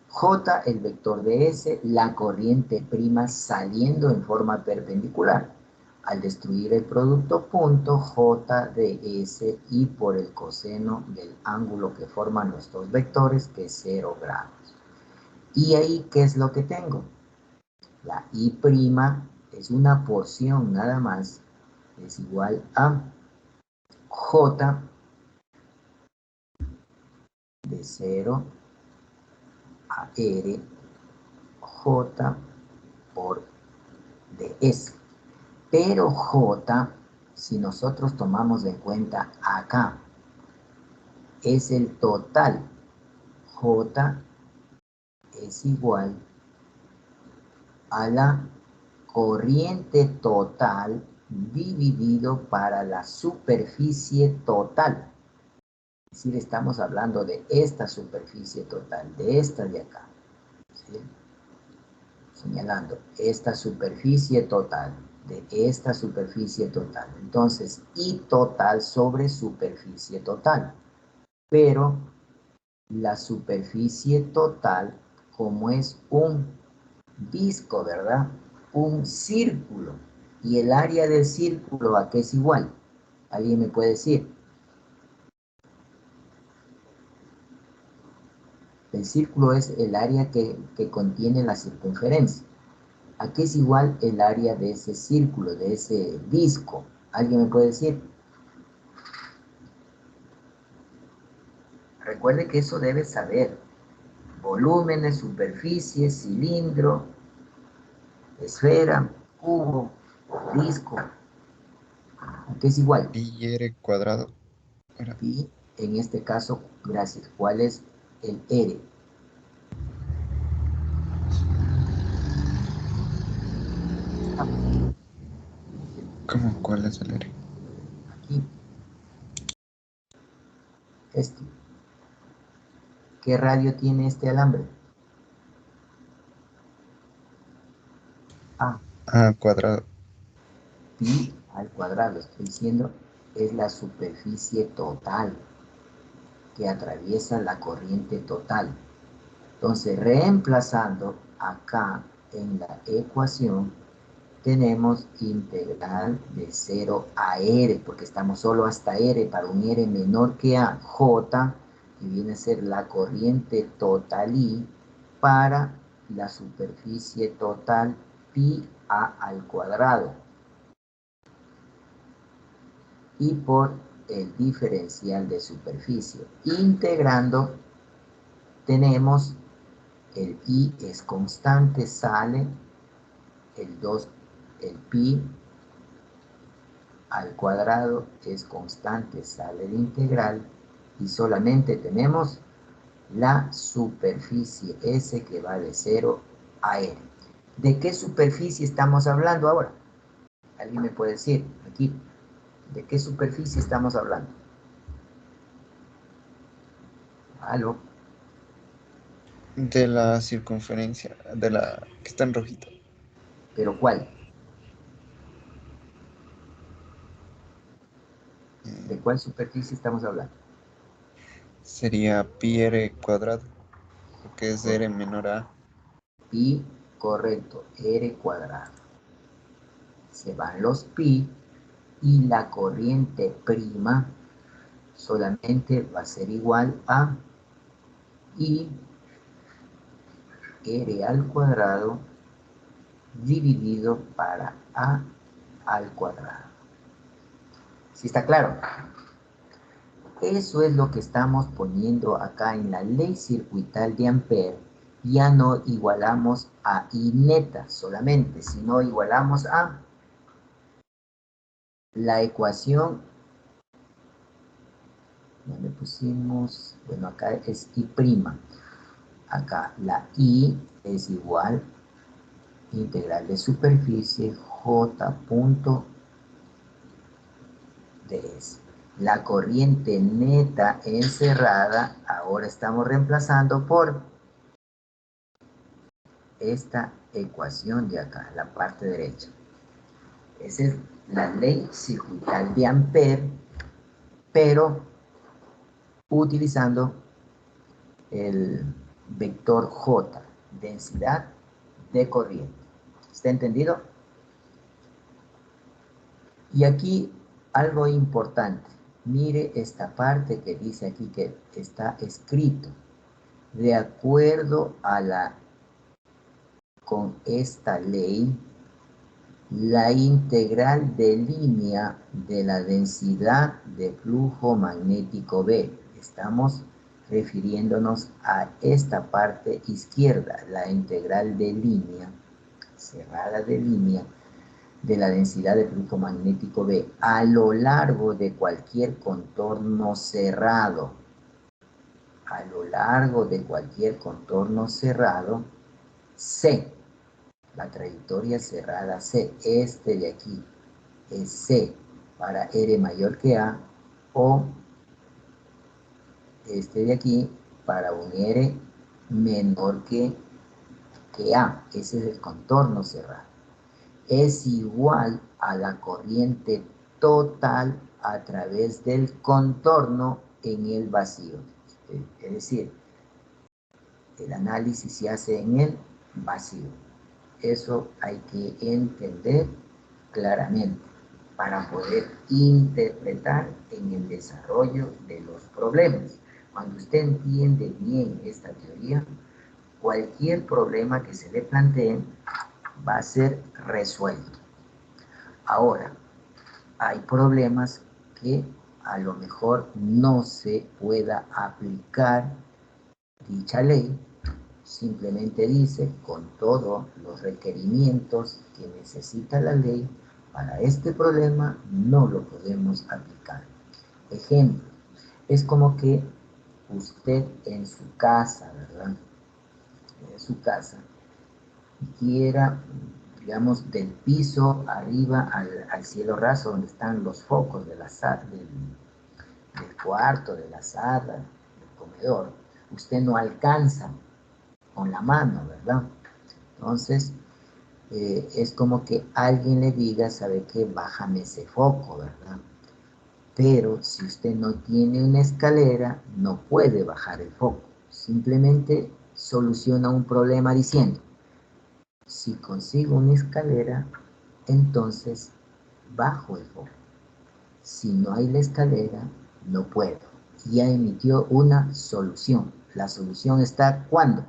J, el vector de S, la corriente prima saliendo en forma perpendicular. Al destruir el producto punto J de S y por el coseno del ángulo que forman nuestros vectores, que es 0 grados. Y ahí, ¿qué es lo que tengo? La I' es una porción nada más, es igual a J de 0 a R, J por ds. Pero J, si nosotros tomamos en cuenta acá, es el total. J es igual a la corriente total dividido para la superficie total. Es decir, estamos hablando de esta superficie total, de esta de acá. ¿Sí? Señalando esta superficie total, de esta superficie total. Entonces, I total sobre superficie total. Pero la superficie total, como es un disco, ¿verdad? Un círculo. ¿Y el área del círculo a qué es igual? ¿Alguien me puede decir? El círculo es el área que contiene la circunferencia. ¿A qué es igual el área de ese círculo, de ese disco? ¿Alguien me puede decir? Recuerde que eso debe saber. Volúmenes, superficie, cilindro, esfera, cubo, disco. ¿A qué es igual? Pi r cuadrado. Era Y en este caso, gracias. ¿Cuál es el R? ¿Cómo? ¿Cuál es el r? Aquí. Este. ¿Qué radio tiene este alambre? A. Ah, cuadrado. Pi al cuadrado, estoy diciendo, es la superficie total que atraviesa la corriente total. Entonces, reemplazando acá en la ecuación, tenemos integral de 0 a R, porque estamos solo hasta R, para un R menor que A, J, que viene a ser la corriente total I, para la superficie total pi A al cuadrado. Y por el diferencial de superficie. Integrando, tenemos el I es constante, sale el 2, el pi al cuadrado es constante, sale de integral, y solamente tenemos la superficie S que va de 0 a R. ¿De qué superficie estamos hablando ahora? ¿Alguien me puede decir aquí? ¿De qué superficie estamos hablando? ¿Aló? De la circunferencia, de la que está en rojito. ¿Pero cuál? ¿De cuál superficie estamos hablando? Sería pi r cuadrado, porque es r menor a. Pi, correcto, R cuadrado. Se van los pi y la corriente prima solamente va a ser igual a I R al cuadrado dividido para A al cuadrado. ¿Sí está claro? Eso es lo que estamos poniendo acá en la ley circuital de Ampère. Ya no igualamos a I neta solamente, sino igualamos a La ecuación, ¿dónde pusimos? Bueno, acá es I'. Acá la I es igual integral de superficie J punto ds. La corriente neta encerrada, ahora estamos reemplazando por esta ecuación de acá, la parte derecha. Esa es la ley circuital de Ampère, pero utilizando el vector J, densidad de corriente. ¿Está entendido? Y aquí algo importante. Mire esta parte que dice aquí que está escrito. De acuerdo a con esta ley, la integral de línea de la densidad de flujo magnético B. Estamos refiriéndonos a esta parte izquierda, la integral de línea, cerrada de línea, de la densidad de flujo magnético B a lo largo de cualquier contorno cerrado. A lo largo de cualquier contorno cerrado, C, la trayectoria cerrada C, este de aquí, es C para R mayor que A, o este de aquí para un R menor que A. Ese es el contorno cerrado. Es igual a la corriente total a través del contorno en el vacío. Es decir, el análisis se hace en el vacío. Eso hay que entender claramente para poder interpretar en el desarrollo de los problemas. Cuando usted entiende bien esta teoría, cualquier problema que se le plantee va a ser resuelto. Ahora, hay problemas que a lo mejor no se pueda aplicar dicha ley. Simplemente dice, con todos los requerimientos que necesita la ley, para este problema no lo podemos aplicar. Ejemplo, es como que usted en su casa, ¿verdad? En su casa, quiera, digamos, del piso arriba al cielo raso, donde están los focos de del cuarto, de la sala, del comedor, usted no alcanza con la mano, ¿verdad? Entonces, es como que alguien le diga, ¿sabe qué? Bájame ese foco, ¿verdad? Pero si usted no tiene una escalera, no puede bajar el foco. Simplemente soluciona un problema diciendo, si consigo una escalera, entonces bajo el foco. Si no hay la escalera, no puedo. Ya emitió una solución. La solución está cuando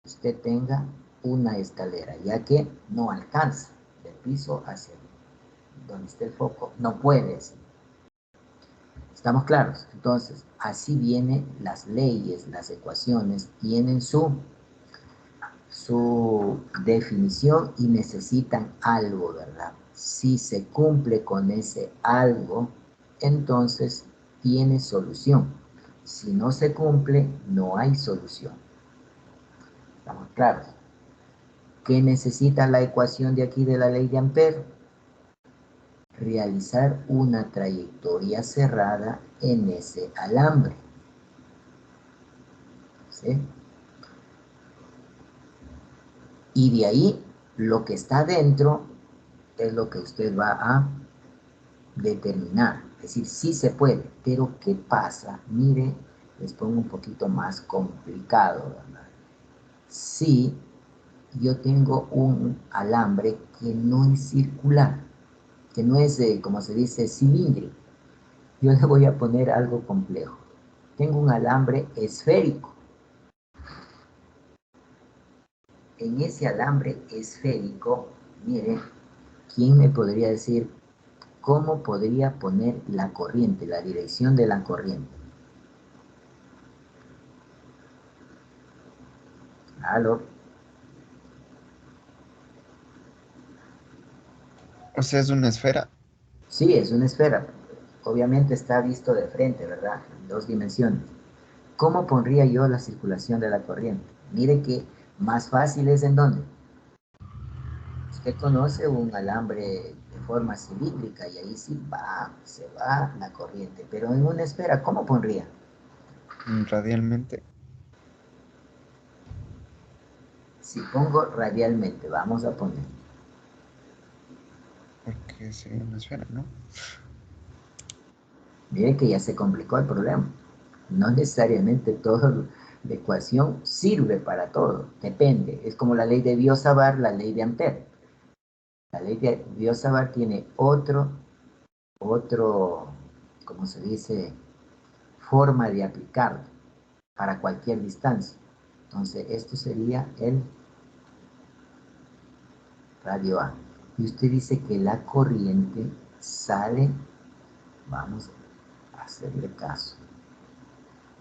usted tenga una escalera, ya que no alcanza del piso hacia donde esté el foco, no puede. ¿Estamos claros? Entonces, así vienen las leyes, las ecuaciones, tienen su definición y necesitan algo, ¿verdad? Si se cumple con ese algo, entonces tiene solución. Si no se cumple, no hay solución. ¿Estamos claros? ¿Qué necesita la ecuación de aquí de la ley de Ampère? Realizar una trayectoria cerrada en ese alambre. ¿Sí? Y de ahí, lo que está dentro es lo que usted va a determinar. Es decir, sí se puede, pero ¿qué pasa? Mire, les pongo un poquito más complicado, ¿verdad? Si yo tengo un alambre que no es circular, que no es, como se dice, cilíndrico, yo le voy a poner algo complejo. Tengo un alambre esférico. En ese alambre esférico, mire, ¿quién me podría decir cómo podría poner la corriente, la dirección de la corriente? ¿Aló? O sea, es una esfera. Sí, es una esfera. Obviamente está visto de frente, ¿verdad? En dos dimensiones. ¿Cómo pondría yo la circulación de la corriente? Mire que más fácil es en dónde. Usted conoce un alambre de forma cilíndrica y ahí sí va, se va la corriente. Pero en una esfera, ¿cómo pondría? Radialmente. Si pongo radialmente, vamos a poner. Porque sería una esfera, ¿no? Mire que ya se complicó el problema. No necesariamente toda la ecuación sirve para todo. Depende. Es como la ley de Biot-Savart, la ley de Ampère. La ley de Biot-Savart tiene ¿cómo se dice? Forma de aplicarlo para cualquier distancia. Entonces, esto sería el radio A. Y usted dice que la corriente sale, vamos a hacerle caso,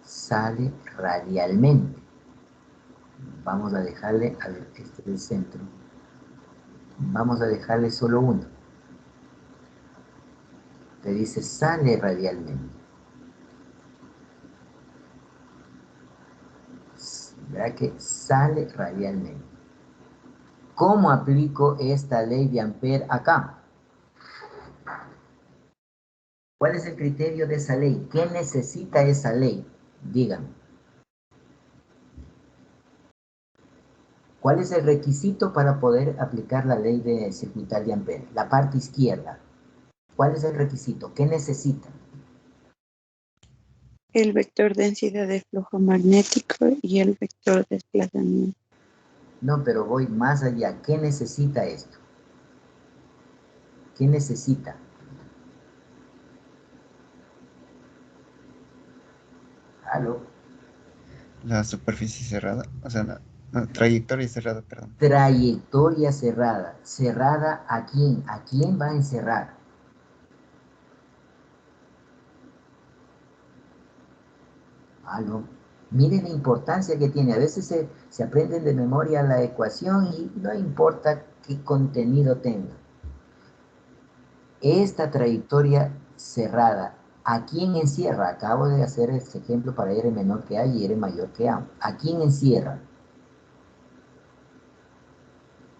sale radialmente. Vamos a dejarle, a ver, este es el centro. Vamos a dejarle solo uno. Te dice sale radialmente. ¿Verdad que sale radialmente? ¿Cómo aplico esta ley de Ampère acá? ¿Cuál es el criterio de esa ley? ¿Qué necesita esa ley? Díganme. ¿Cuál es el requisito para poder aplicar la ley de circuital de Ampère? La parte izquierda. ¿Cuál es el requisito? ¿Qué necesita? El vector densidad de flujo magnético y el vector desplazamiento. No, pero voy más allá. ¿Qué necesita esto? ¿Qué necesita? ¿Aló? La superficie cerrada, o sea, la trayectoria cerrada, perdón. Trayectoria cerrada. ¿Cerrada a quién? ¿A quién va a encerrar? ¿Aló? Miren la importancia que tiene. A veces se aprenden de memoria la ecuación y no importa qué contenido tenga. Esta trayectoria cerrada, ¿a quién encierra? Acabo de hacer este ejemplo para R menor que A y R mayor que A. ¿A quién encierra?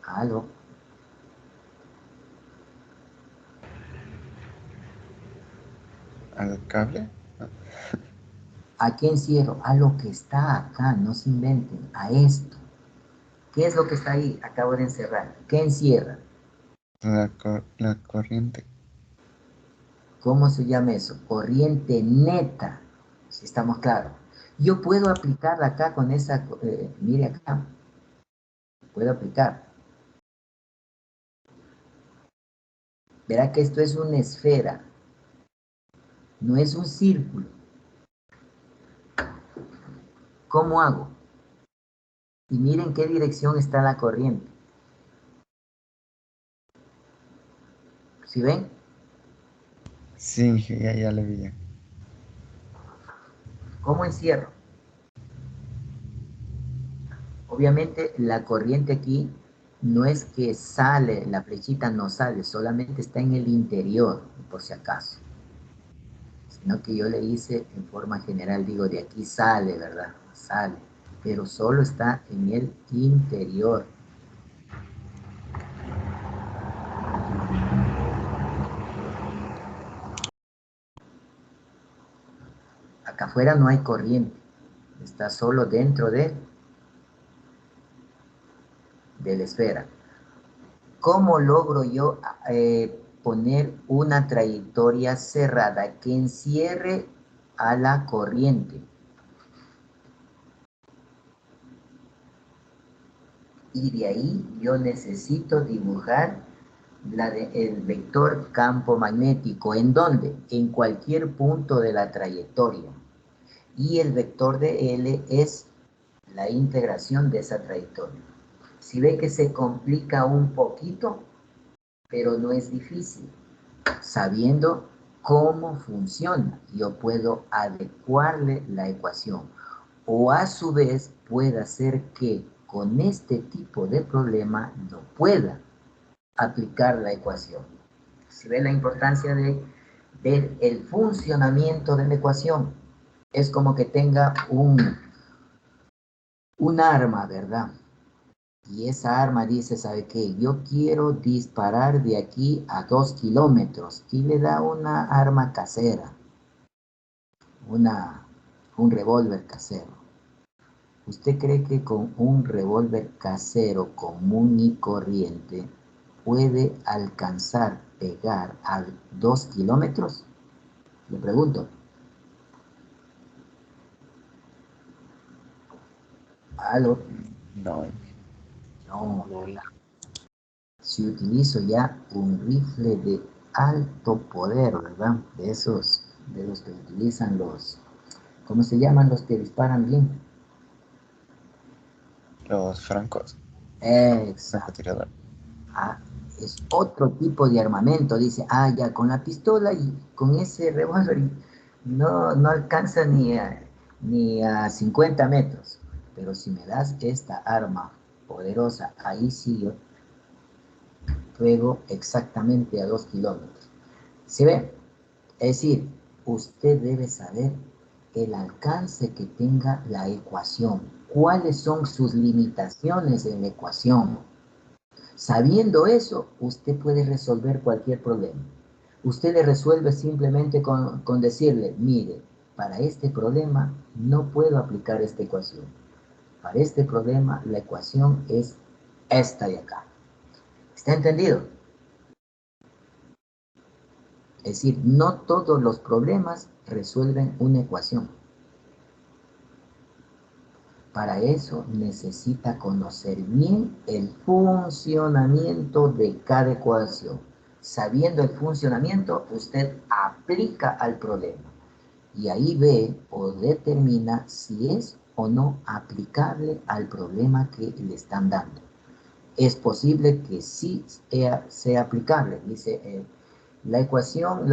¿Aló? Al cable. ¿A qué encierro? A lo que está acá, no se inventen, a esto. ¿Qué es lo que está ahí? Acabo de encerrar. ¿Qué encierra? La corriente. ¿Cómo se llama eso? Corriente neta, si estamos claros. Yo puedo aplicarla acá con esa, mire acá, puedo aplicar. Verá que esto es una esfera, no es un círculo. ¿Cómo hago? Y miren qué dirección está la corriente. ¿Sí ven? Sí, ya le vi. ¿Cómo encierro? Obviamente la corriente aquí no es que sale, la flechita no sale, solamente está en el interior, por si acaso. Sino que yo le hice en forma general, digo, de aquí sale, ¿verdad? Sale, pero solo está en el interior. Acá afuera no hay corriente, está solo dentro de la esfera. ¿Cómo logro yo poner una trayectoria cerrada que encierre a la corriente? Y de ahí yo necesito dibujar el vector campo magnético. ¿En dónde? En cualquier punto de la trayectoria. Y el vector de L es la integración de esa trayectoria. Si ve que se complica un poquito, pero no es difícil. Sabiendo cómo funciona, yo puedo adecuarle la ecuación. O a su vez puede hacer que con este tipo de problema no pueda aplicar la ecuación. Si ve la importancia de ver el funcionamiento de la ecuación, es como que tenga un arma, ¿verdad? Y esa arma dice, ¿sabe qué? Yo quiero disparar de aquí a 2 kilómetros y le da una arma casera, un revólver casero. ¿Usted cree que con un revólver casero común y corriente puede alcanzar, pegar a 2 kilómetros? Le pregunto. ¿Aló? No. No. Si utilizo ya un rifle de alto poder, ¿verdad? De los que utilizan ¿cómo se llaman los que disparan bien? Los francos. Exacto. Francotirador. Ah, es otro tipo de armamento. Dice, ya con la pistola y con ese revólver no alcanza ni a 50 metros. Pero si me das esta arma poderosa, ahí sí yo pego exactamente a 2 kilómetros. ¿Se ve? Es decir, usted debe saber el alcance que tenga la ecuación, cuáles son sus limitaciones en la ecuación. Sabiendo eso, usted puede resolver cualquier problema. Usted le resuelve simplemente con decirle, mire, para este problema no puedo aplicar esta ecuación. Para este problema la ecuación es esta de acá. ¿Está entendido? Es decir, no todos los problemas resuelven una ecuación. Para eso necesita conocer bien el funcionamiento de cada ecuación. Sabiendo el funcionamiento, usted aplica al problema. Y ahí ve o determina si es o no aplicable al problema que le están dando. Es posible que sí sea aplicable. Dice, la ecuación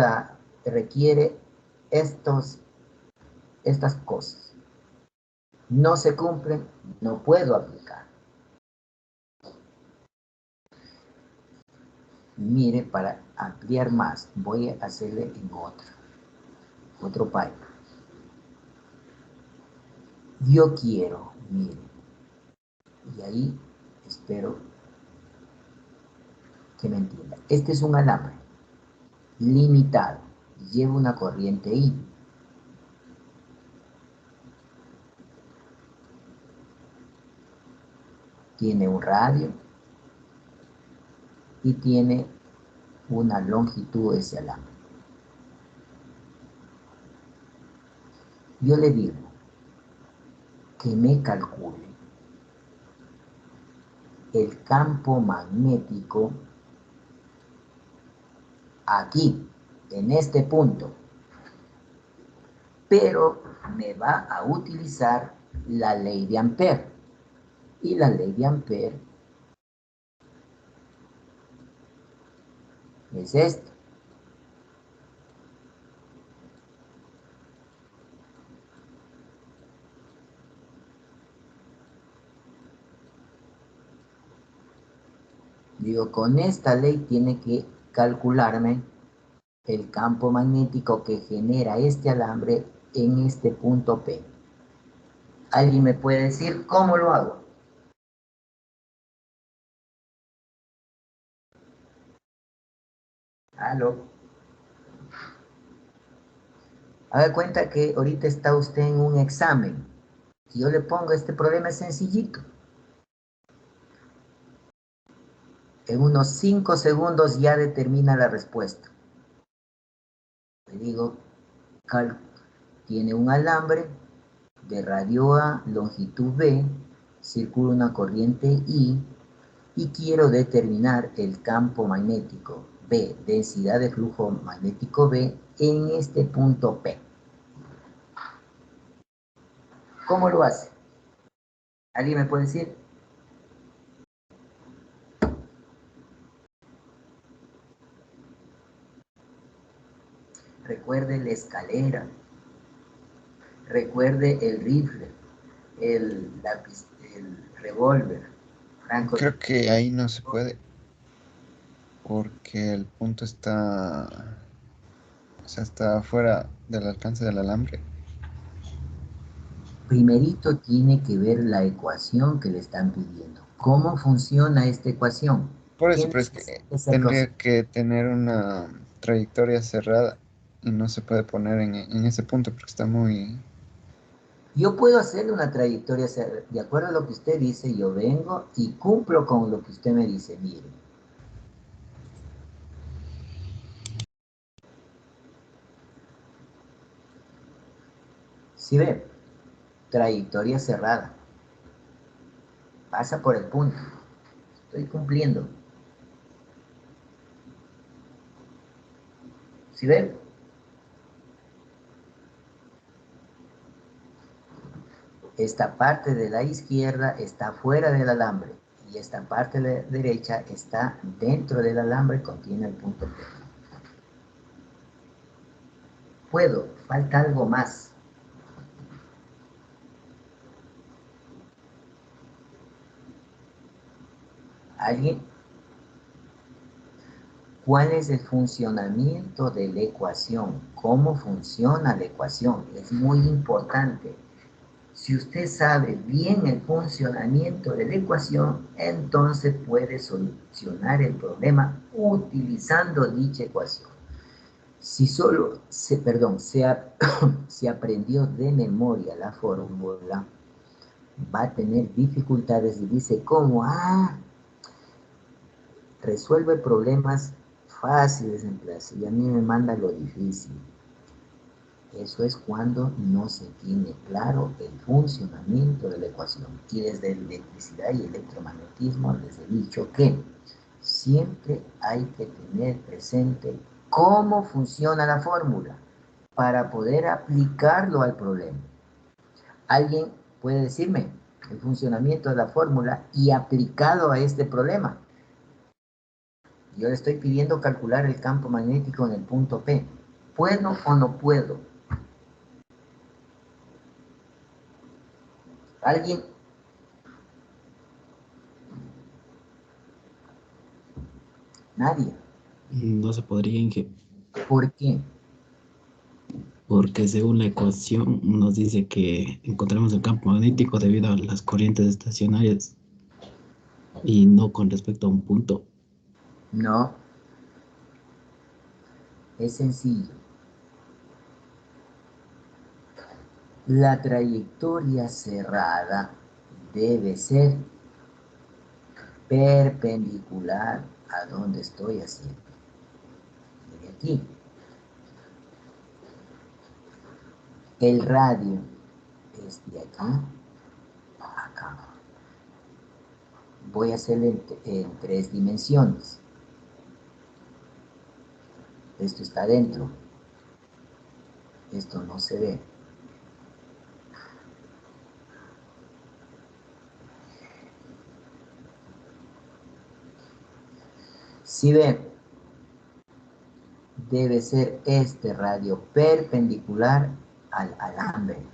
requiere estas cosas. No se cumplen, no puedo aplicar. Mire, para ampliar más, voy a hacerle en otro pipe. Yo quiero, mire, y ahí espero que me entienda. Este es un alambre limitado, lleva una corriente I. Tiene un radio y tiene una longitud de ese alambre. Yo le digo que me calcule el campo magnético aquí, en este punto, pero me va a utilizar la ley de Ampère. Y la ley de Ampère es esta. Digo, con esta ley tiene que calcularme el campo magnético que genera este alambre en este punto P. ¿Alguien me puede decir cómo lo hago? ¿Aló? Haga cuenta que ahorita está usted en un examen y yo le pongo este problema sencillito. En unos 5 segundos ya determina la respuesta. Le digo, tiene un alambre de radio A, longitud B, circula una corriente I y quiero determinar el campo magnético B, densidad de flujo magnético B en este punto P. ¿Cómo lo hace? ¿Alguien me puede decir? Recuerde la escalera, recuerde el rifle, el revólver, Creo que ahí no se puede. porque el punto está, o sea, está fuera del alcance del alambre. Primerito tiene que ver la ecuación que le están pidiendo. ¿Cómo funciona esta ecuación? Por ¿Qué eso, pero es necesita que esa ecuación? tendría que tener una trayectoria cerrada y no se puede poner en ese punto porque está muy... Yo puedo hacerle una trayectoria, de acuerdo a lo que usted dice, yo vengo y cumplo con lo que usted me dice. Mire, si ve, trayectoria cerrada, pasa por el punto, estoy cumpliendo. Si ve, esta parte de la izquierda está fuera del alambre y esta parte de la derecha está dentro del alambre, contiene el punto P. Puedo, falta algo más. ¿Alguien? ¿Cuál es el funcionamiento de la ecuación? ¿Cómo funciona la ecuación? Es muy importante. Si usted sabe bien el funcionamiento de la ecuación, entonces puede solucionar el problema utilizando dicha ecuación. Si solo se aprendió de memoria la fórmula, va a tener dificultades y dice, ¿cómo? Resuelve problemas fáciles en clase y a mí me manda lo difícil. Eso es cuando no se tiene claro el funcionamiento de la ecuación. Y desde electricidad y electromagnetismo les he dicho que siempre hay que tener presente cómo funciona la fórmula para poder aplicarlo al problema. ¿Alguien puede decirme el funcionamiento de la fórmula y aplicado a este problema? Yo le estoy pidiendo calcular el campo magnético en el punto P. ¿Puedo o no puedo? ¿Alguien? Nadie. No se podría, ¿Por qué? porque según la ecuación nos dice que encontramos el campo magnético debido a las corrientes estacionarias y no con respecto a un punto. No, es sencillo. La trayectoria cerrada debe ser perpendicular a donde estoy haciendo. Mire aquí. El radio es de aquí a acá. Voy a hacerlo en 3 dimensiones. Esto está dentro. Esto no se ve. Si ve, debe ser este radio perpendicular al alambre.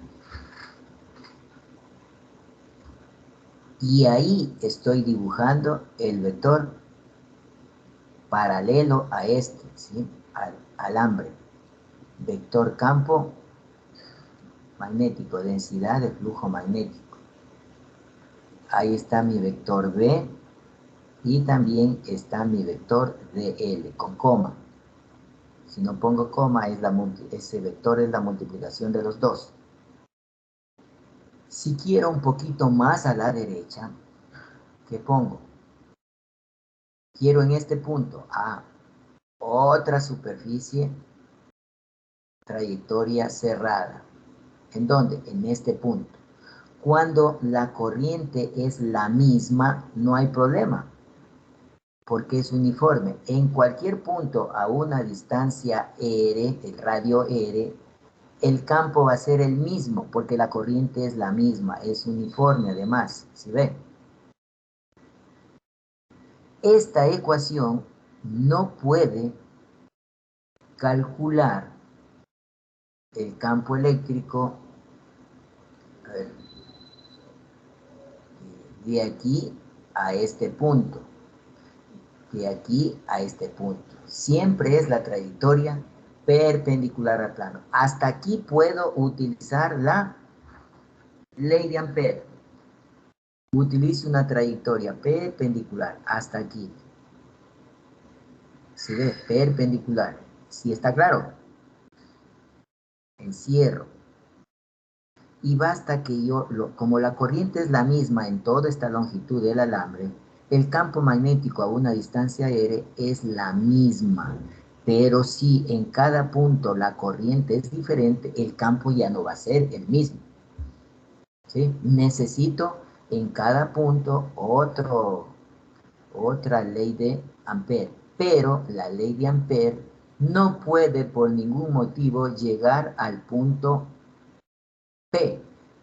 Y ahí estoy dibujando el vector paralelo a este, ¿sí? Al alambre. Vector campo magnético, densidad de flujo magnético. Ahí está mi vector B y también está mi vector DL con coma. Si no pongo coma, ese vector es la multiplicación de los dos. Si quiero un poquito más a la derecha, ¿qué pongo? Quiero en este punto otra superficie, trayectoria cerrada. ¿En dónde? En este punto. Cuando la corriente es la misma, no hay problema, porque es uniforme. En cualquier punto a una distancia r, el radio r, el campo va a ser el mismo, porque la corriente es la misma, es uniforme además, ¿sí ve? Esta ecuación no puede calcular el campo eléctrico de aquí a este punto. de aquí a este punto. Siempre es la trayectoria perpendicular al plano. Hasta aquí puedo utilizar la ley de Ampère. Utilizo una trayectoria perpendicular hasta aquí. ¿Se ve? Perpendicular. ¿Sí está claro? Encierro. Y basta que yo, como la corriente es la misma en toda esta longitud del alambre, el campo magnético a una distancia r es la misma. Pero si en cada punto la corriente es diferente, el campo ya no va a ser el mismo. ¿Sí? Necesito en cada punto otra ley de Ampère. Pero la ley de Ampère no puede por ningún motivo llegar al punto P.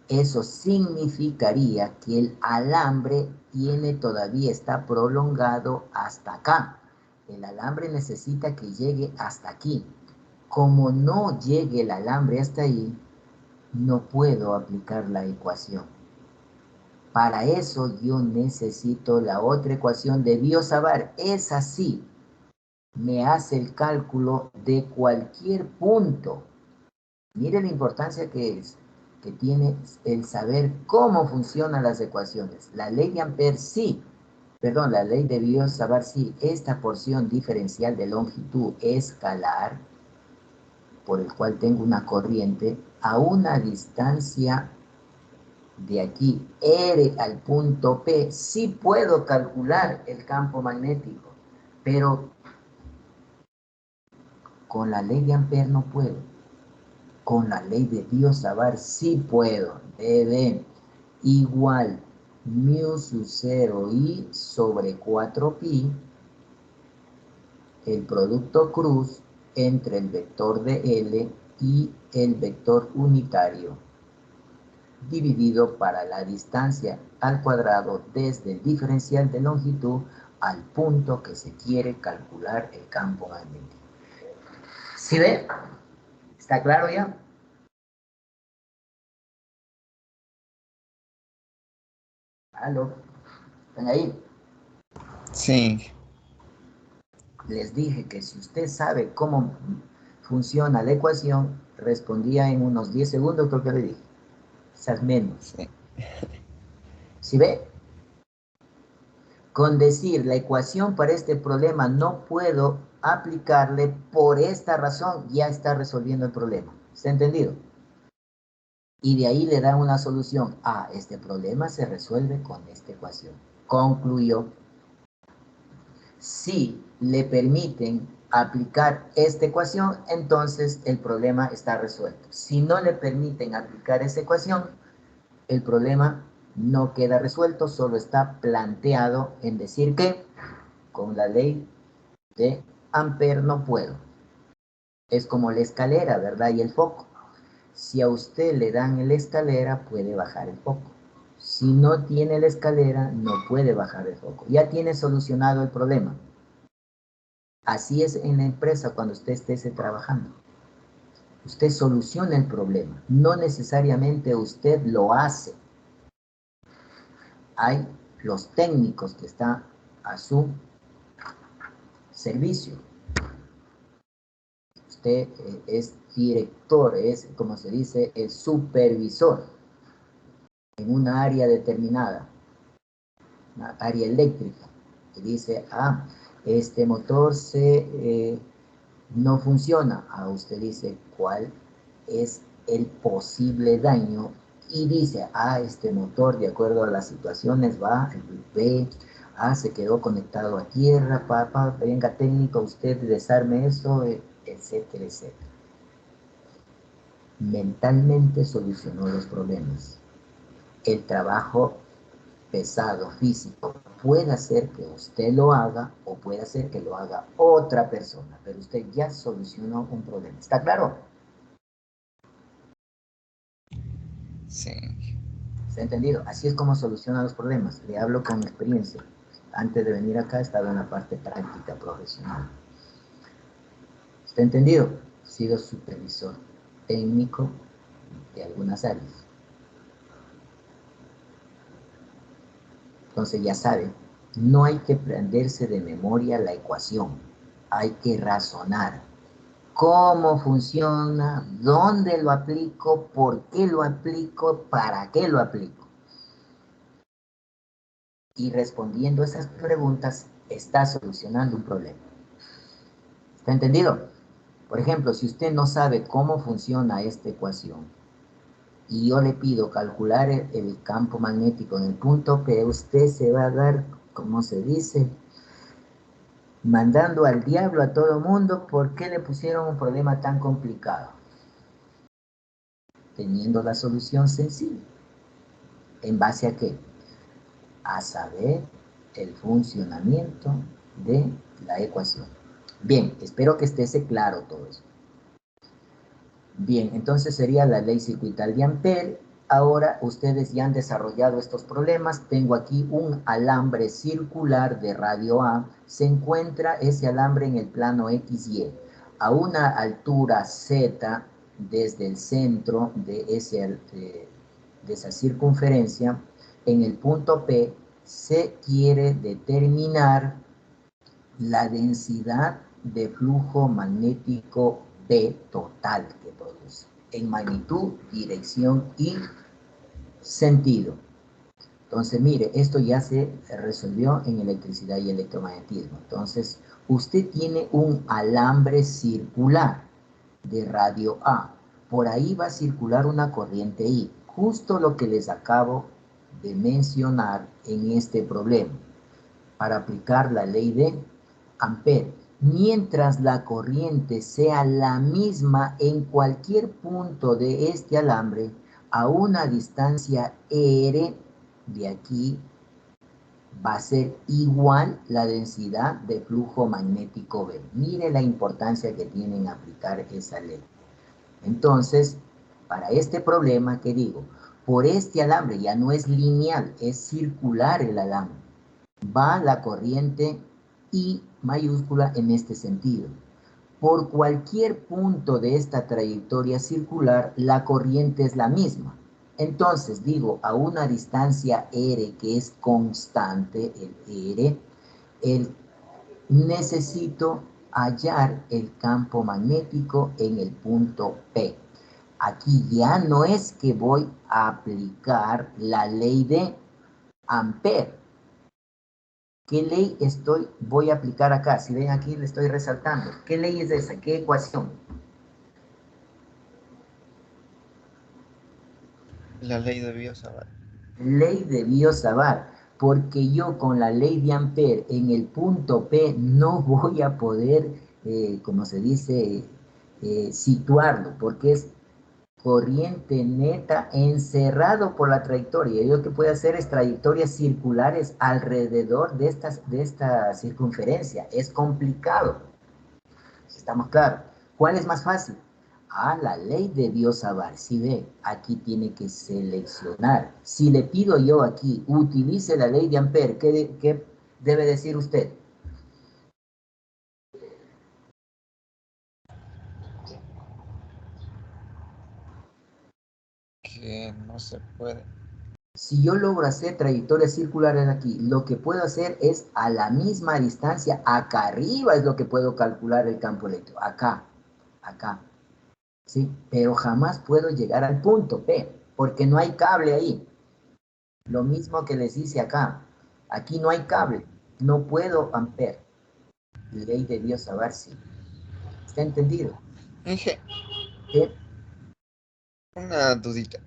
Eso significaría que el alambre todavía está prolongado hasta acá. El alambre necesita que llegue hasta aquí. Como no llegue el alambre hasta ahí, no puedo aplicar la ecuación. Para eso yo necesito la otra ecuación de Biot-Savart. Es así. Me hace el cálculo de cualquier punto. Mire la importancia que tiene el saber cómo funcionan las ecuaciones. La ley de Ampère sí, perdón, la ley de Biot-Savart sí. Esta porción diferencial de longitud escalar, por el cual tengo una corriente, a una distancia de aquí, R al punto P, sí puedo calcular el campo magnético, pero con la ley de Ampère no puedo. Con la ley de Biot-Savart sí puedo. Db igual mu sub 0 i sobre 4pi, el producto cruz entre el vector de L y el vector unitario, dividido para la distancia al cuadrado desde el diferencial de longitud al punto que se quiere calcular el campo magnético. ¿Sí ve? ¿Está claro ya? ¿Aló? ¿Están ahí? Sí, Les dije que si usted sabe cómo funciona la ecuación, respondía en unos 10 segundos, creo que le dije. Quizás menos. sí. ¿Sí ve? Con decir la ecuación para este problema no puedo aplicarle por esta razón, ya está resolviendo el problema. ¿Está entendido? Y de ahí le dan una solución. Ah, este problema se resuelve con esta ecuación. Concluyó. Si le permiten aplicar esta ecuación, entonces el problema está resuelto. Si no le permiten aplicar esa ecuación, el problema no queda resuelto, solo está planteado en decir que con la ley de Ampère no puedo. Es como la escalera, ¿verdad? Y el foco. Si a usted le dan la escalera, puede bajar el foco. Si no tiene la escalera, no puede bajar el foco. Ya tiene solucionado el problema. Así es en la empresa cuando usted esté trabajando. Usted soluciona el problema. No necesariamente usted lo hace. Hay los técnicos que están a su servicio. Usted es director, es, como se dice, el supervisor en una área determinada, una área eléctrica. Y dice, este motor no funciona. Usted dice, ¿cuál es el posible daño? Y dice, este motor, de acuerdo a las situaciones, ve, se quedó conectado a tierra, venga técnico, usted desarme eso, etcétera, etcétera. Mentalmente solucionó los problemas. El trabajo pesado, físico, puede hacer que usted lo haga o puede hacer que lo haga otra persona, pero usted ya solucionó un problema. ¿Está claro? Sí. ¿Está entendido? Así es como soluciona los problemas. Le hablo con experiencia. Antes de venir acá estaba en la parte práctica profesional. ¿Está entendido? He sido supervisor técnico de algunas áreas. Entonces ya sabe No hay que aprenderse de memoria la ecuación, hay que razonar. ¿Cómo funciona? ¿Dónde lo aplico? ¿Por qué lo aplico? ¿Para qué lo aplico? Y respondiendo esas preguntas, está solucionando un problema. ¿Está entendido? Por ejemplo, si usted no sabe cómo funciona esta ecuación y yo le pido calcular el campo magnético en el punto P, usted se va a dar, como se dice, mandando al diablo a todo mundo. ¿Por qué le pusieron un problema tan complicado? Teniendo la solución sencilla. ¿En base a qué? A saber el funcionamiento de la ecuación. Bien, espero que esté claro todo eso. Bien, entonces sería la ley circuital de Ampère. Ahora ustedes ya han desarrollado estos problemas. Tengo aquí un alambre circular de radio A. Se encuentra ese alambre en el plano XY a una altura Z desde el centro de esa circunferencia. En el punto P se quiere determinar la densidad de flujo magnético B total que produce, en magnitud, dirección y sentido. Entonces, mire, esto ya se resolvió en electricidad y electromagnetismo. Entonces, usted tiene un alambre circular de radio A. Por ahí va a circular una corriente I. Justo lo que les acabo de mencionar en este problema. Para aplicar la ley de Ampère, mientras la corriente sea la misma en cualquier punto de este alambre, a una distancia R de aquí va a ser igual la densidad de flujo magnético B. Mire la importancia que tiene en aplicar esa ley. Entonces, para este problema, ¿qué digo? Por este alambre ya no es lineal, es circular el alambre. Va la corriente I mayúscula en este sentido. Por cualquier punto de esta trayectoria circular, la corriente es la misma. Entonces, digo, a una distancia R que es constante, el R, necesito hallar el campo magnético en el punto P. Aquí ya no es que voy a aplicar la ley de Ampère. ¿Qué ley voy a aplicar acá? Si ven aquí le estoy resaltando. ¿Qué ley es esa? ¿Qué ecuación? La ley de Biot-Savart. Ley de Biot-Savart. Porque yo con la ley de Ampère en el punto P no voy a poder, como se dice, situarlo. Porque es corriente neta encerrado por la trayectoria. Y lo que puede hacer es trayectorias circulares alrededor de esta circunferencia. Es complicado. ¿Estamos claros? ¿Cuál es más fácil? La ley de Biot-Savart. Si ve, aquí tiene que seleccionar. Si le pido yo aquí, utilice la ley de Ampère, ¿qué debe decir usted? Que no se puede. Si yo logro hacer trayectorias circulares aquí, lo que puedo hacer es a la misma distancia, acá arriba es lo que puedo calcular el campo eléctrico, acá, ¿sí? Pero jamás puedo llegar al punto P, porque no hay cable ahí. Lo mismo que les hice acá, aquí no hay cable, no puedo Ampère. Ley de Biot-Savart, sí. ¿Está entendido? Inge, ¿Sí? una dudita.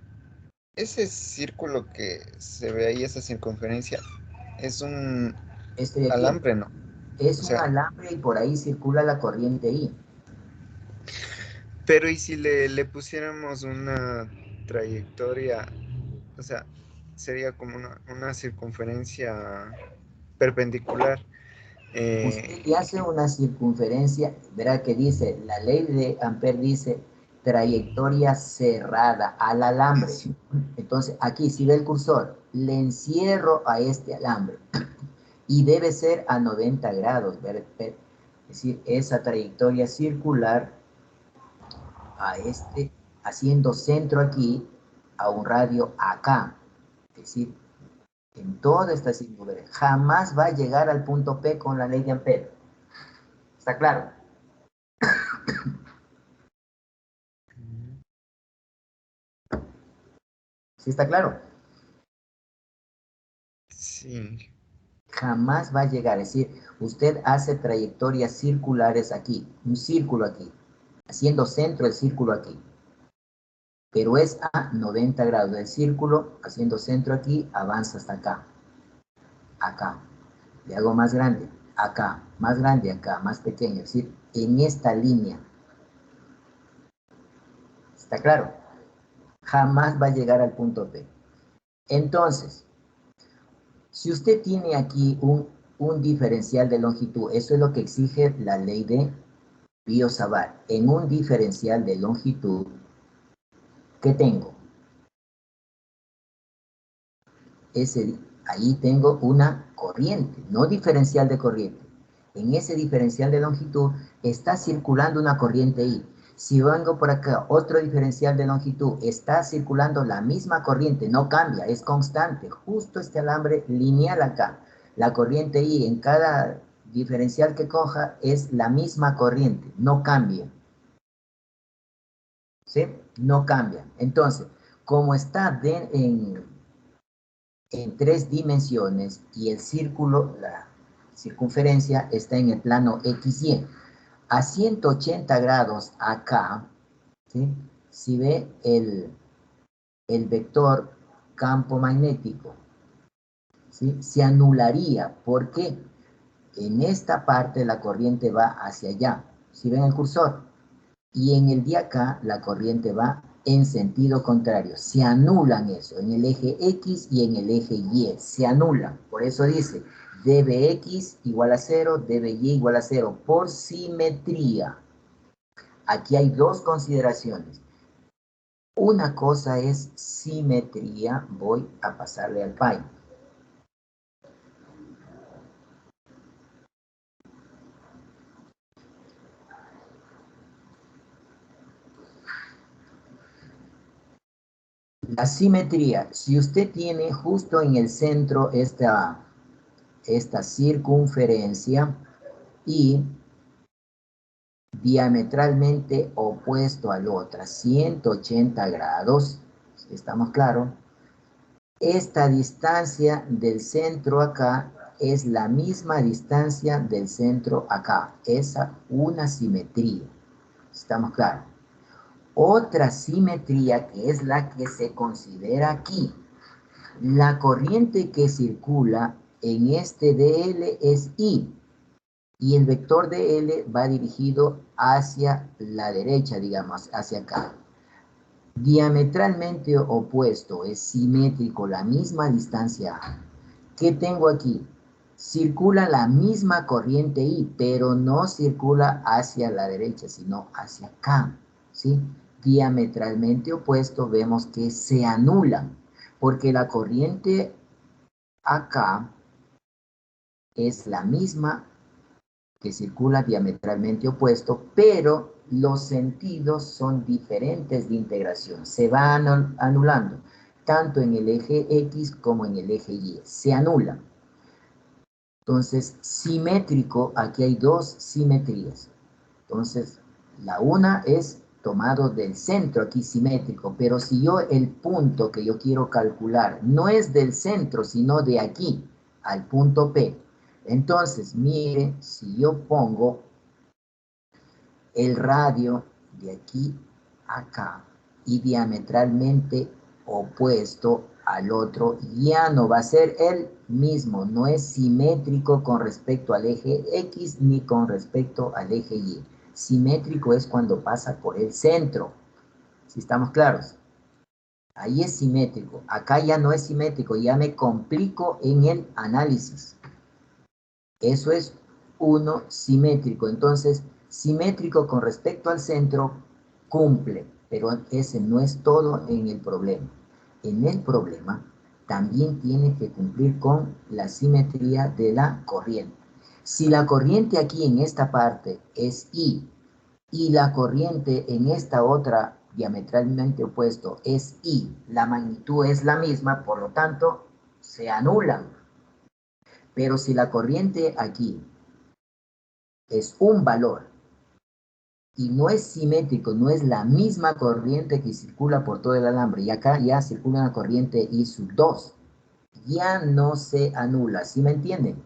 Ese círculo que se ve ahí, esa circunferencia, es un Este de aquí alambre, ¿no? es O un sea, alambre y por ahí circula la corriente I. pero ¿y si le pusiéramos una trayectoria? O sea, sería como una circunferencia perpendicular. Usted le hace una circunferencia, verá que dice, la ley de Ampère dice trayectoria cerrada al alambre. Sí. Entonces, aquí, si ve el cursor, le encierro a este alambre y debe ser a 90 grados, es decir, esa trayectoria circular a haciendo centro aquí a un radio acá, es decir, en toda esta circunferencia, jamás va a llegar al punto P con la ley de Ampere. ¿Está claro? ¿Sí está claro? Sí. Jamás va a llegar. Es decir, usted hace trayectorias circulares aquí, un círculo aquí, haciendo centro el círculo aquí. Pero es a 90 grados del círculo, haciendo centro aquí, avanza hasta acá. Acá. Le hago más grande, acá, más grande acá, más pequeño. Es decir, en esta línea. ¿Está claro? Jamás va a llegar al punto P. Entonces, si usted tiene aquí un diferencial de longitud, eso es lo que exige la ley de Biot-Savart. En un diferencial de longitud, ¿qué tengo? Ahí tengo una corriente, no diferencial de corriente. En ese diferencial de longitud está circulando una corriente I. Si vengo por acá, otro diferencial de longitud, está circulando la misma corriente, no cambia, es constante. Justo este alambre lineal acá. La corriente I en cada diferencial que coja es la misma corriente, no cambia. ¿Sí? No cambia. Entonces, como está en 3 dimensiones y el círculo, la circunferencia está en el plano XY. A 180 grados acá, ¿sí? Si ve el vector campo magnético, ¿sí? Se anularía. ¿Por qué? En esta parte la corriente va hacia allá. Si ven el cursor. Y en el de acá la corriente va en sentido contrario. Se anulan eso. En el eje X y en el eje Y. Se anulan. Por eso dice dBx igual a 0, dBy igual a 0. Por simetría. Aquí hay dos consideraciones. Una cosa es simetría. Voy a pasarle al Pi. La simetría, si usted tiene justo en el centro esta circunferencia y diametralmente opuesto a la otra, 180 grados, ¿estamos claros? Esta distancia del centro acá es la misma distancia del centro acá, esa una simetría, ¿estamos claros? Otra simetría que es la que se considera aquí. La corriente que circula en este DL es I y el vector DL va dirigido hacia la derecha, digamos, hacia acá. Diametralmente opuesto, es simétrico, la misma distancia. ¿Qué tengo aquí? Circula la misma corriente I, pero no circula hacia la derecha, sino hacia acá, ¿sí? Diametralmente opuesto, vemos que se anulan, porque la corriente acá es la misma que circula diametralmente opuesto, pero los sentidos son diferentes de integración. Se van anulando, tanto en el eje X como en el eje Y. Se anulan. Entonces, simétrico, aquí hay dos simetrías. Entonces, la una es tomado del centro aquí simétrico, pero si yo el punto que yo quiero calcular no es del centro, sino de aquí al punto P, entonces mire, si yo pongo el radio de aquí a acá y diametralmente opuesto al otro, ya no va a ser el mismo, no es simétrico con respecto al eje X ni con respecto al eje Y. Simétrico es cuando pasa por el centro. ¿Sí estamos claros? Ahí es simétrico. Acá ya no es simétrico, ya me complico en el análisis. Eso es uno simétrico. Entonces, simétrico con respecto al centro cumple, pero ese no es todo en el problema. En el problema también tiene que cumplir con la simetría de la corriente. Si la corriente aquí en esta parte es I y la corriente en esta otra diametralmente opuesto es I, la magnitud es la misma, por lo tanto, se anulan. Pero si la corriente aquí es un valor y no es simétrico, no es la misma corriente que circula por todo el alambre, y acá ya circula una corriente I sub 2, ya no se anula, ¿sí me entienden?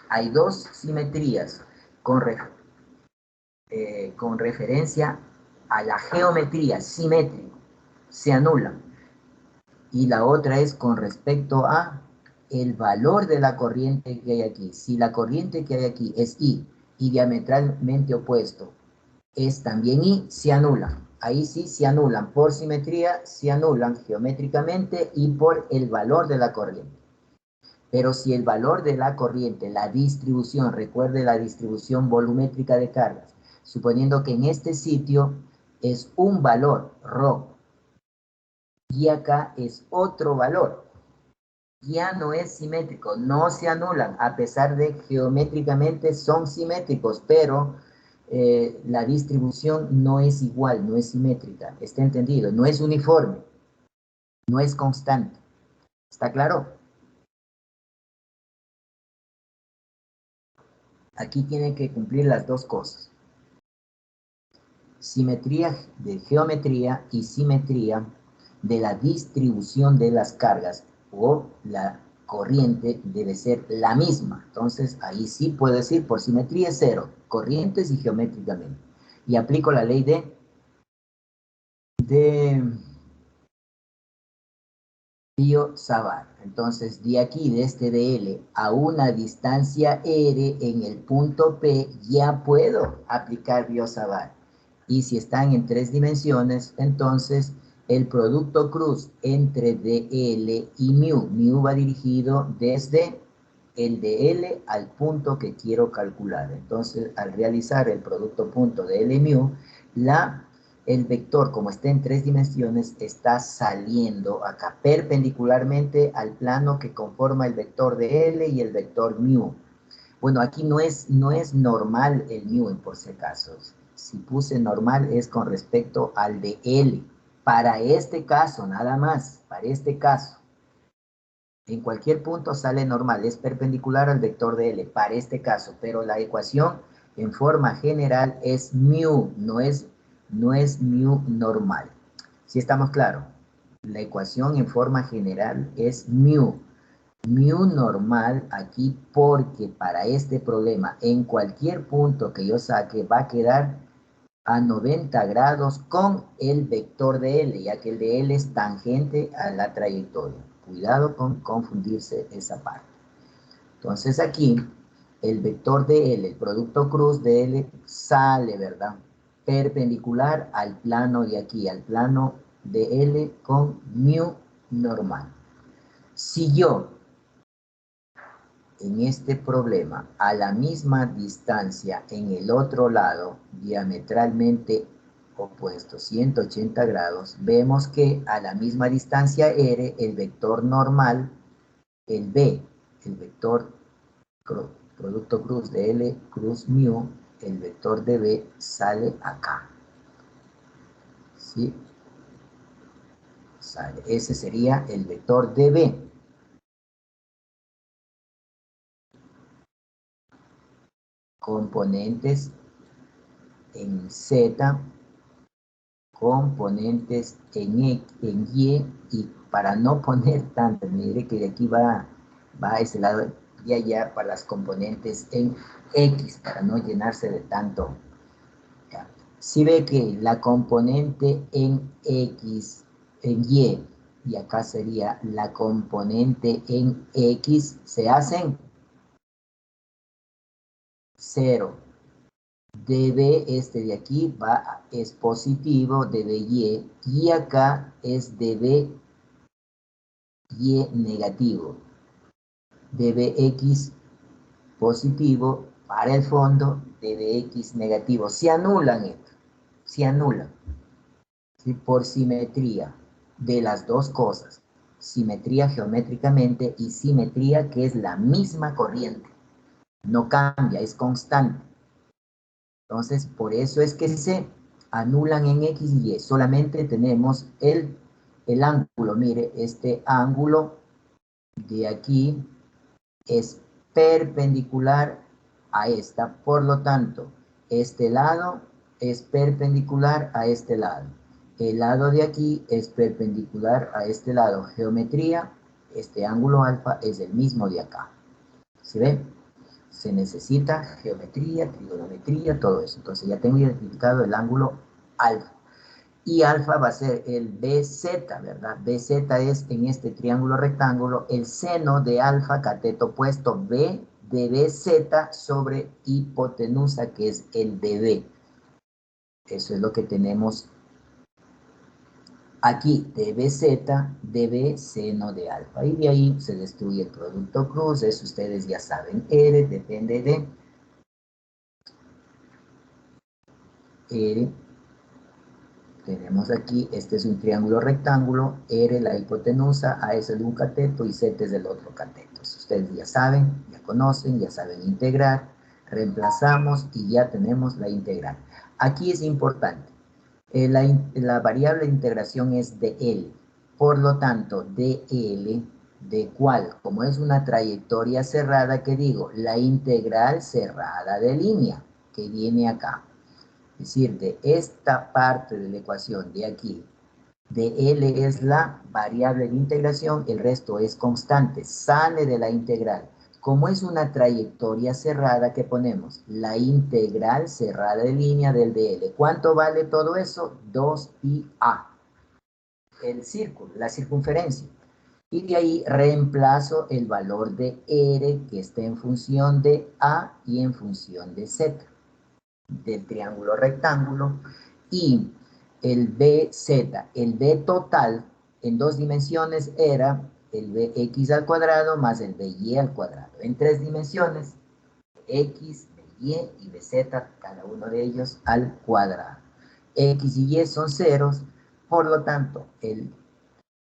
Hay dos simetrías con referencia a la geometría simétrica, se anulan. Y la otra es con respecto a el valor de la corriente que hay aquí. Si la corriente que hay aquí es I y diametralmente opuesto es también I, se anulan. Ahí sí se anulan por simetría, se anulan geométricamente y por el valor de la corriente. Pero si el valor de la corriente, la distribución, recuerde la distribución volumétrica de cargas, suponiendo que en este sitio es un valor, ρ, y acá es otro valor, ya no es simétrico, no se anulan, a pesar de geométricamente son simétricos, pero la distribución no es igual, no es simétrica, ¿está entendido? No es uniforme, no es constante, ¿está claro? Aquí tiene que cumplir las dos cosas. Simetría de geometría y simetría de la distribución de las cargas o la corriente debe ser la misma. Entonces, ahí sí puedo decir por simetría es 0, corrientes y geométricamente. Y aplico la ley de Biot-Savart. Entonces, de aquí, de este DL a una distancia R en el punto P, ya puedo aplicar Biot-Savart. Y si están en 3 dimensiones, entonces el producto cruz entre DL y mu. Mu va dirigido desde el DL al punto que quiero calcular. Entonces, al realizar el producto punto DL mu, el vector, como está en 3 dimensiones, está saliendo acá perpendicularmente al plano que conforma el vector de L y el vector mu. Bueno, aquí no es normal el mu, por si acaso. Si puse normal es con respecto al de L. Para este caso, nada más, para este caso. En cualquier punto sale normal, es perpendicular al vector de L, para este caso. Pero la ecuación en forma general es mu, no es mu normal. ¿Sí estamos claros? La ecuación en forma general es mu. Mu normal aquí porque para este problema en cualquier punto que yo saque va a quedar a 90 grados con el vector de L, ya que el de L es tangente a la trayectoria. Cuidado con confundirse esa parte. Entonces aquí el vector de L, el producto cruz de L sale, ¿verdad? Perpendicular al plano de aquí, al plano de L con mu normal. Si yo en este problema a la misma distancia en el otro lado, diametralmente opuesto, 180 grados, vemos que a la misma distancia R, el vector normal, el B, el vector producto cruz de L, cruz mu, el vector de B sale acá. ¿Sí? Sale. Ese sería el vector de B. Componentes en Z, componentes en Y, y para no poner tanto, me diré que de aquí va a ese lado, y allá para las componentes en X, para no llenarse de tanto. Ya. Si ve que la componente en X, en y acá sería la componente en X, se hacen 0. dB, este de aquí es positivo, dBy, y acá es dBy negativo. dBx positivo para el fondo, dBx negativo. Se anulan esto, se anulan. ¿Sí? Por simetría de las dos cosas. Simetría geométricamente y simetría que es la misma corriente. No cambia, es constante. Entonces, por eso es que se anulan en X y Y. Solamente tenemos el ángulo, mire, este ángulo de aquí es perpendicular a esta, por lo tanto, este lado es perpendicular a este lado. El lado de aquí es perpendicular a este lado. Geometría, este ángulo alfa es el mismo de acá. ¿Sí ven? Se necesita geometría, trigonometría, todo eso. Entonces ya tengo identificado el ángulo alfa. Y alfa va a ser el BZ, ¿verdad? BZ es en este triángulo rectángulo el seno de alfa cateto opuesto B de BZ sobre hipotenusa, que es el DB. Eso es lo que tenemos aquí, DBZ, DB, seno de alfa. Y de ahí se destruye el producto cruz, eso ustedes ya saben. R depende de R. Tenemos aquí, este es un triángulo rectángulo, R la hipotenusa, A es el un cateto y Z es el otro cateto. Ustedes ya saben, ya conocen, ya saben integrar, reemplazamos y ya tenemos la integral. Aquí es importante, la variable de integración es dl, por lo tanto, dl, ¿de cuál? Como es una trayectoria cerrada, ¿qué digo? La integral cerrada de línea, que viene acá. Es decir, de esta parte de la ecuación de aquí, de L es la variable de integración, el resto es constante, sale de la integral. Como es una trayectoria cerrada, ¿qué ponemos? La integral cerrada de línea del dl. ¿Cuánto vale todo eso? 2πa. El círculo, la circunferencia. Y de ahí reemplazo el valor de r que está en función de a y en función de z. Del triángulo rectángulo, y el BZ, el B total en dos dimensiones era el BX al cuadrado más el BY al cuadrado. En tres dimensiones, X, BY y BZ, cada uno de ellos al cuadrado. X y Y son ceros, por lo tanto, el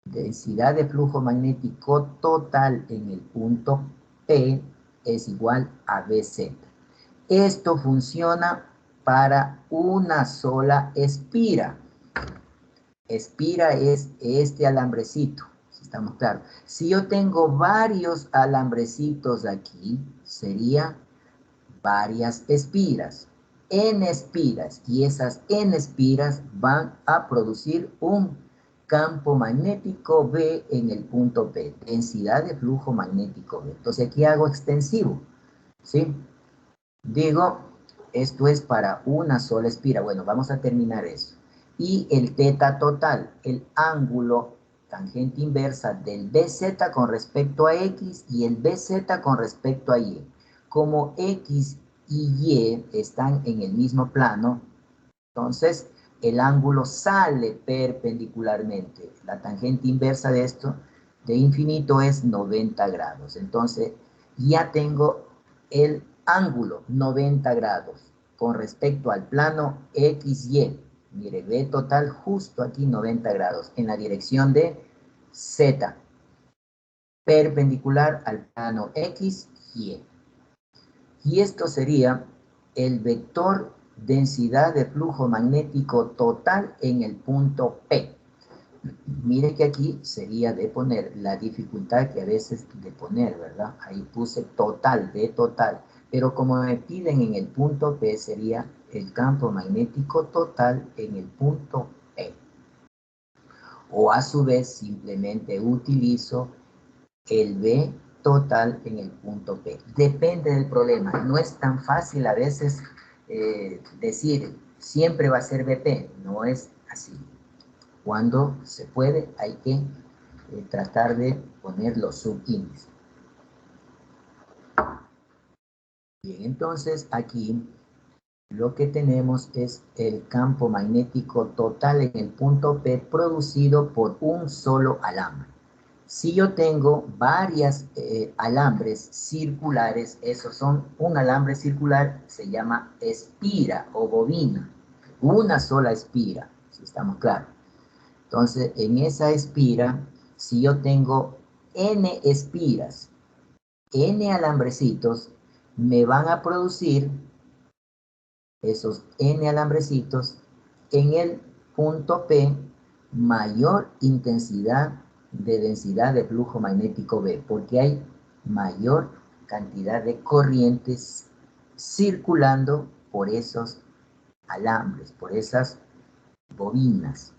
densidad de flujo magnético total en el punto P es igual a BZ. Esto funciona para una sola espira. Espira es este alambrecito, si estamos claros. Si yo tengo varios alambrecitos aquí, sería varias espiras. N espiras, y esas N espiras van a producir un campo magnético B en el punto P. Densidad de flujo magnético B. Entonces aquí hago extensivo, ¿sí? Digo, esto es para una sola espira. Bueno, vamos a terminar eso. Y el θ total, el ángulo tangente inversa del BZ con respecto a X y el BZ con respecto a Y. Como X y Y están en el mismo plano, entonces el ángulo sale perpendicularmente. La tangente inversa de esto, de infinito, es 90 grados. Entonces ya tengo el ángulo 90 grados con respecto al plano XY. Mire, B total justo aquí 90 grados en la dirección de Z, perpendicular al plano XY. Y esto sería el vector densidad de flujo magnético total en el punto P. Mire que aquí sería de poner la dificultad que a veces de poner, ¿verdad? Ahí puse total, de total. Pero como me piden en el punto P, sería el campo magnético total en el punto P. O a su vez simplemente utilizo el B total en el punto P. Depende del problema. No es tan fácil a veces decir siempre va a ser BP. No es así. Cuando se puede, hay que tratar de poner los subíndices. Bien, entonces aquí lo que tenemos es el campo magnético total en el punto P producido por un solo alambre. Si yo tengo varias alambres circulares, esos son un alambre circular, se llama espira o bobina. Una sola espira, si estamos claros. Entonces, en esa espira, si yo tengo N espiras, N alambrecitos, me van a producir esos N alambrecitos en el punto P, mayor intensidad de densidad de flujo magnético B, porque hay mayor cantidad de corrientes circulando por esos alambres, por esas bobinas.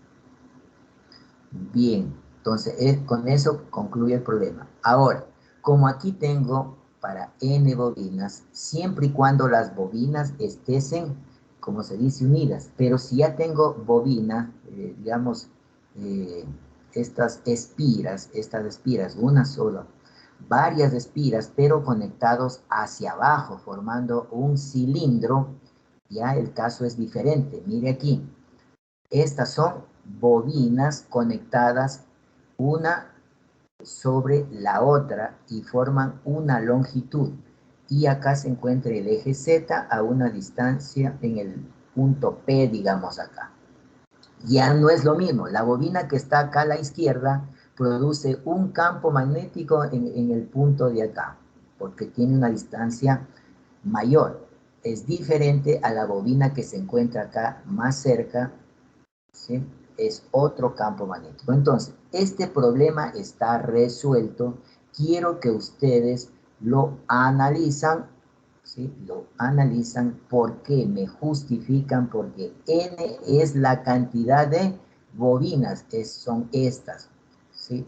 Bien, entonces con eso concluye el problema. Ahora, como aquí tengo para n bobinas, siempre y cuando las bobinas estén, como se dice, unidas, pero si ya tengo bobinas, digamos, estas espiras, una sola, varias espiras, pero conectados hacia abajo, formando un cilindro, ya el caso es diferente. Mire aquí, estas son bobinas conectadas una sobre la otra y forman una longitud. Y acá se encuentra el eje Z a una distancia en el punto P, digamos acá. Ya no es lo mismo. La bobina que está acá a la izquierda produce un campo magnético en el punto de acá, porque tiene una distancia mayor. Es diferente a la bobina que se encuentra acá más cerca, ¿sí? Es otro campo magnético. Entonces, este problema está resuelto. Quiero que ustedes lo analizan, ¿sí? Lo analizan. ¿Por qué? Me justifican porque N es la cantidad de bobinas, son estas, ¿sí?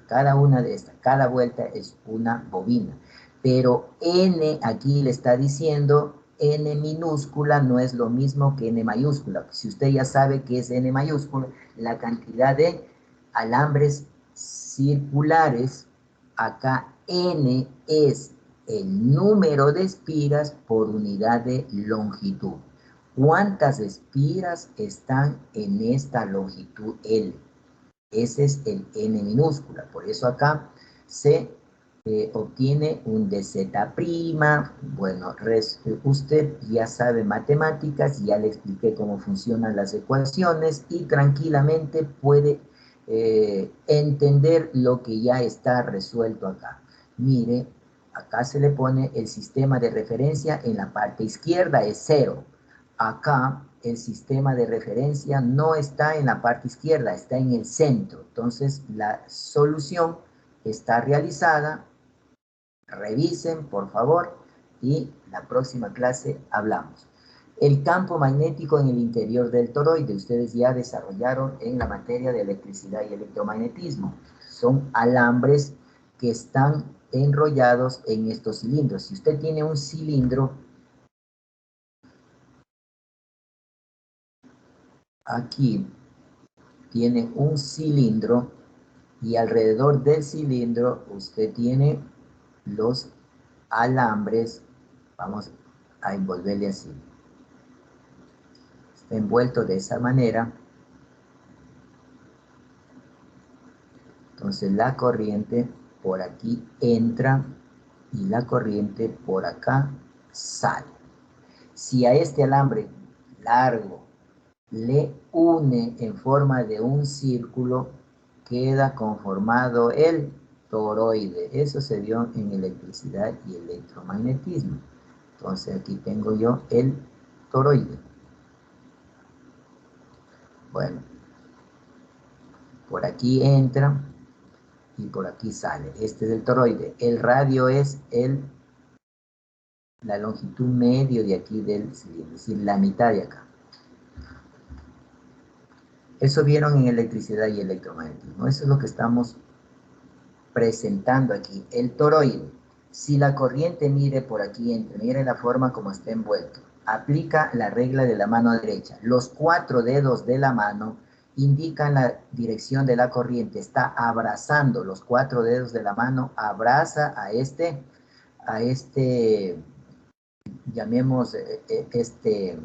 Cada una de estas, cada vuelta es una bobina. Pero N aquí le está diciendo N minúscula no es lo mismo que N mayúscula. Si usted ya sabe qué es N mayúscula, la cantidad de alambres circulares, acá N es el número de espiras por unidad de longitud. ¿Cuántas espiras están en esta longitud L? Ese es el N minúscula. Por eso acá se obtiene un dz'. Bueno, usted ya sabe matemáticas, ya le expliqué cómo funcionan las ecuaciones y tranquilamente puede entender lo que ya está resuelto acá. Mire, acá se le pone el sistema de referencia en la parte izquierda, es 0. Acá el sistema de referencia no está en la parte izquierda, está en el centro. Entonces la solución está realizada. Revisen, por favor, y la próxima clase hablamos. El campo magnético en el interior del toroide, ustedes ya desarrollaron en la materia de electricidad y electromagnetismo. Son alambres que están enrollados en estos cilindros. Si usted tiene un cilindro, aquí tiene un cilindro y alrededor del cilindro usted tiene los alambres. Vamos a envolverle así. Está envuelto de esa manera. Entonces la corriente por aquí entra y la corriente por acá sale. Si a este alambre largo le une en forma de un círculo, queda conformado el toroide. Eso se vio en electricidad y electromagnetismo. Entonces aquí tengo yo el toroide. Bueno, por aquí entra y por aquí sale. Este es el toroide. El radio es la longitud medio de aquí del cilindro, es decir, la mitad de acá. Eso vieron en electricidad y electromagnetismo. Eso es lo que estamos presentando aquí. El toroide. Si la corriente mire por aquí, mire la forma como está envuelto. Aplica la regla de la mano derecha. Los 4 dedos de la mano indican la dirección de la corriente. Está abrazando los 4 dedos de la mano. Abraza a este, llamemos este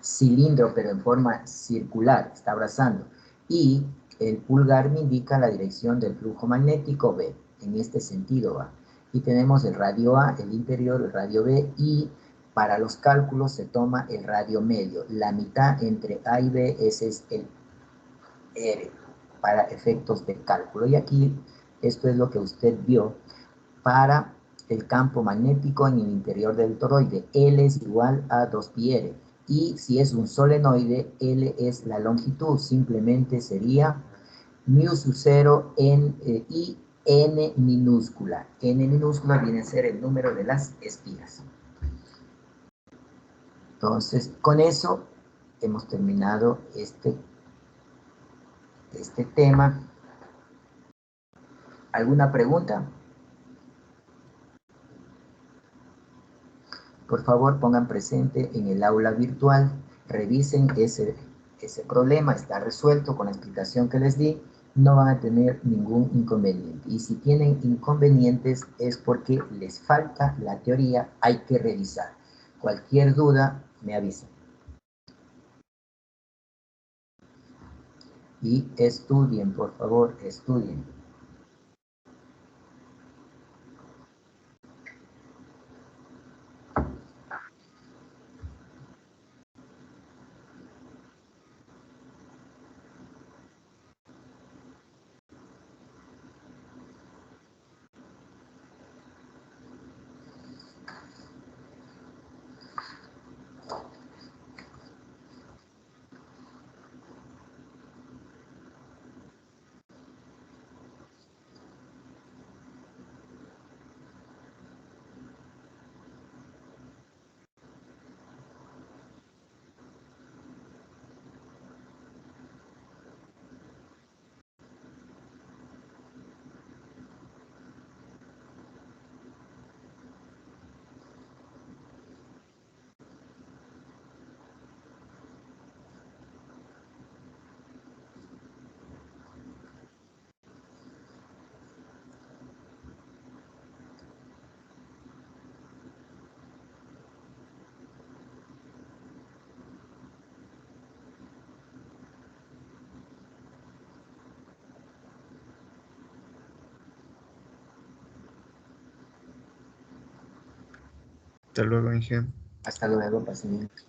cilindro, pero en forma circular. Está abrazando. Y el pulgar me indica la dirección del flujo magnético B. En este sentido va. Y tenemos el radio A, el interior, el radio B, y para los cálculos se toma el radio medio. La mitad entre A y B, ese es el R, para efectos de cálculo. Y aquí, esto es lo que usted vio para el campo magnético en el interior del toroide. L es igual a 2πr. Y si es un solenoide, L es la longitud. Simplemente sería mu sub 0 y n minúscula. N minúscula viene a ser el número de las espiras. Entonces, con eso hemos terminado este tema. ¿Alguna pregunta? Por favor, pongan presente en el aula virtual, revisen ese problema, está resuelto con la explicación que les di, no van a tener ningún inconveniente. Y si tienen inconvenientes es porque les falta la teoría, hay que revisar. Cualquier duda, me avisan. Y estudien, por favor, estudien. Hasta luego, Inge. Hasta luego, pasen bien.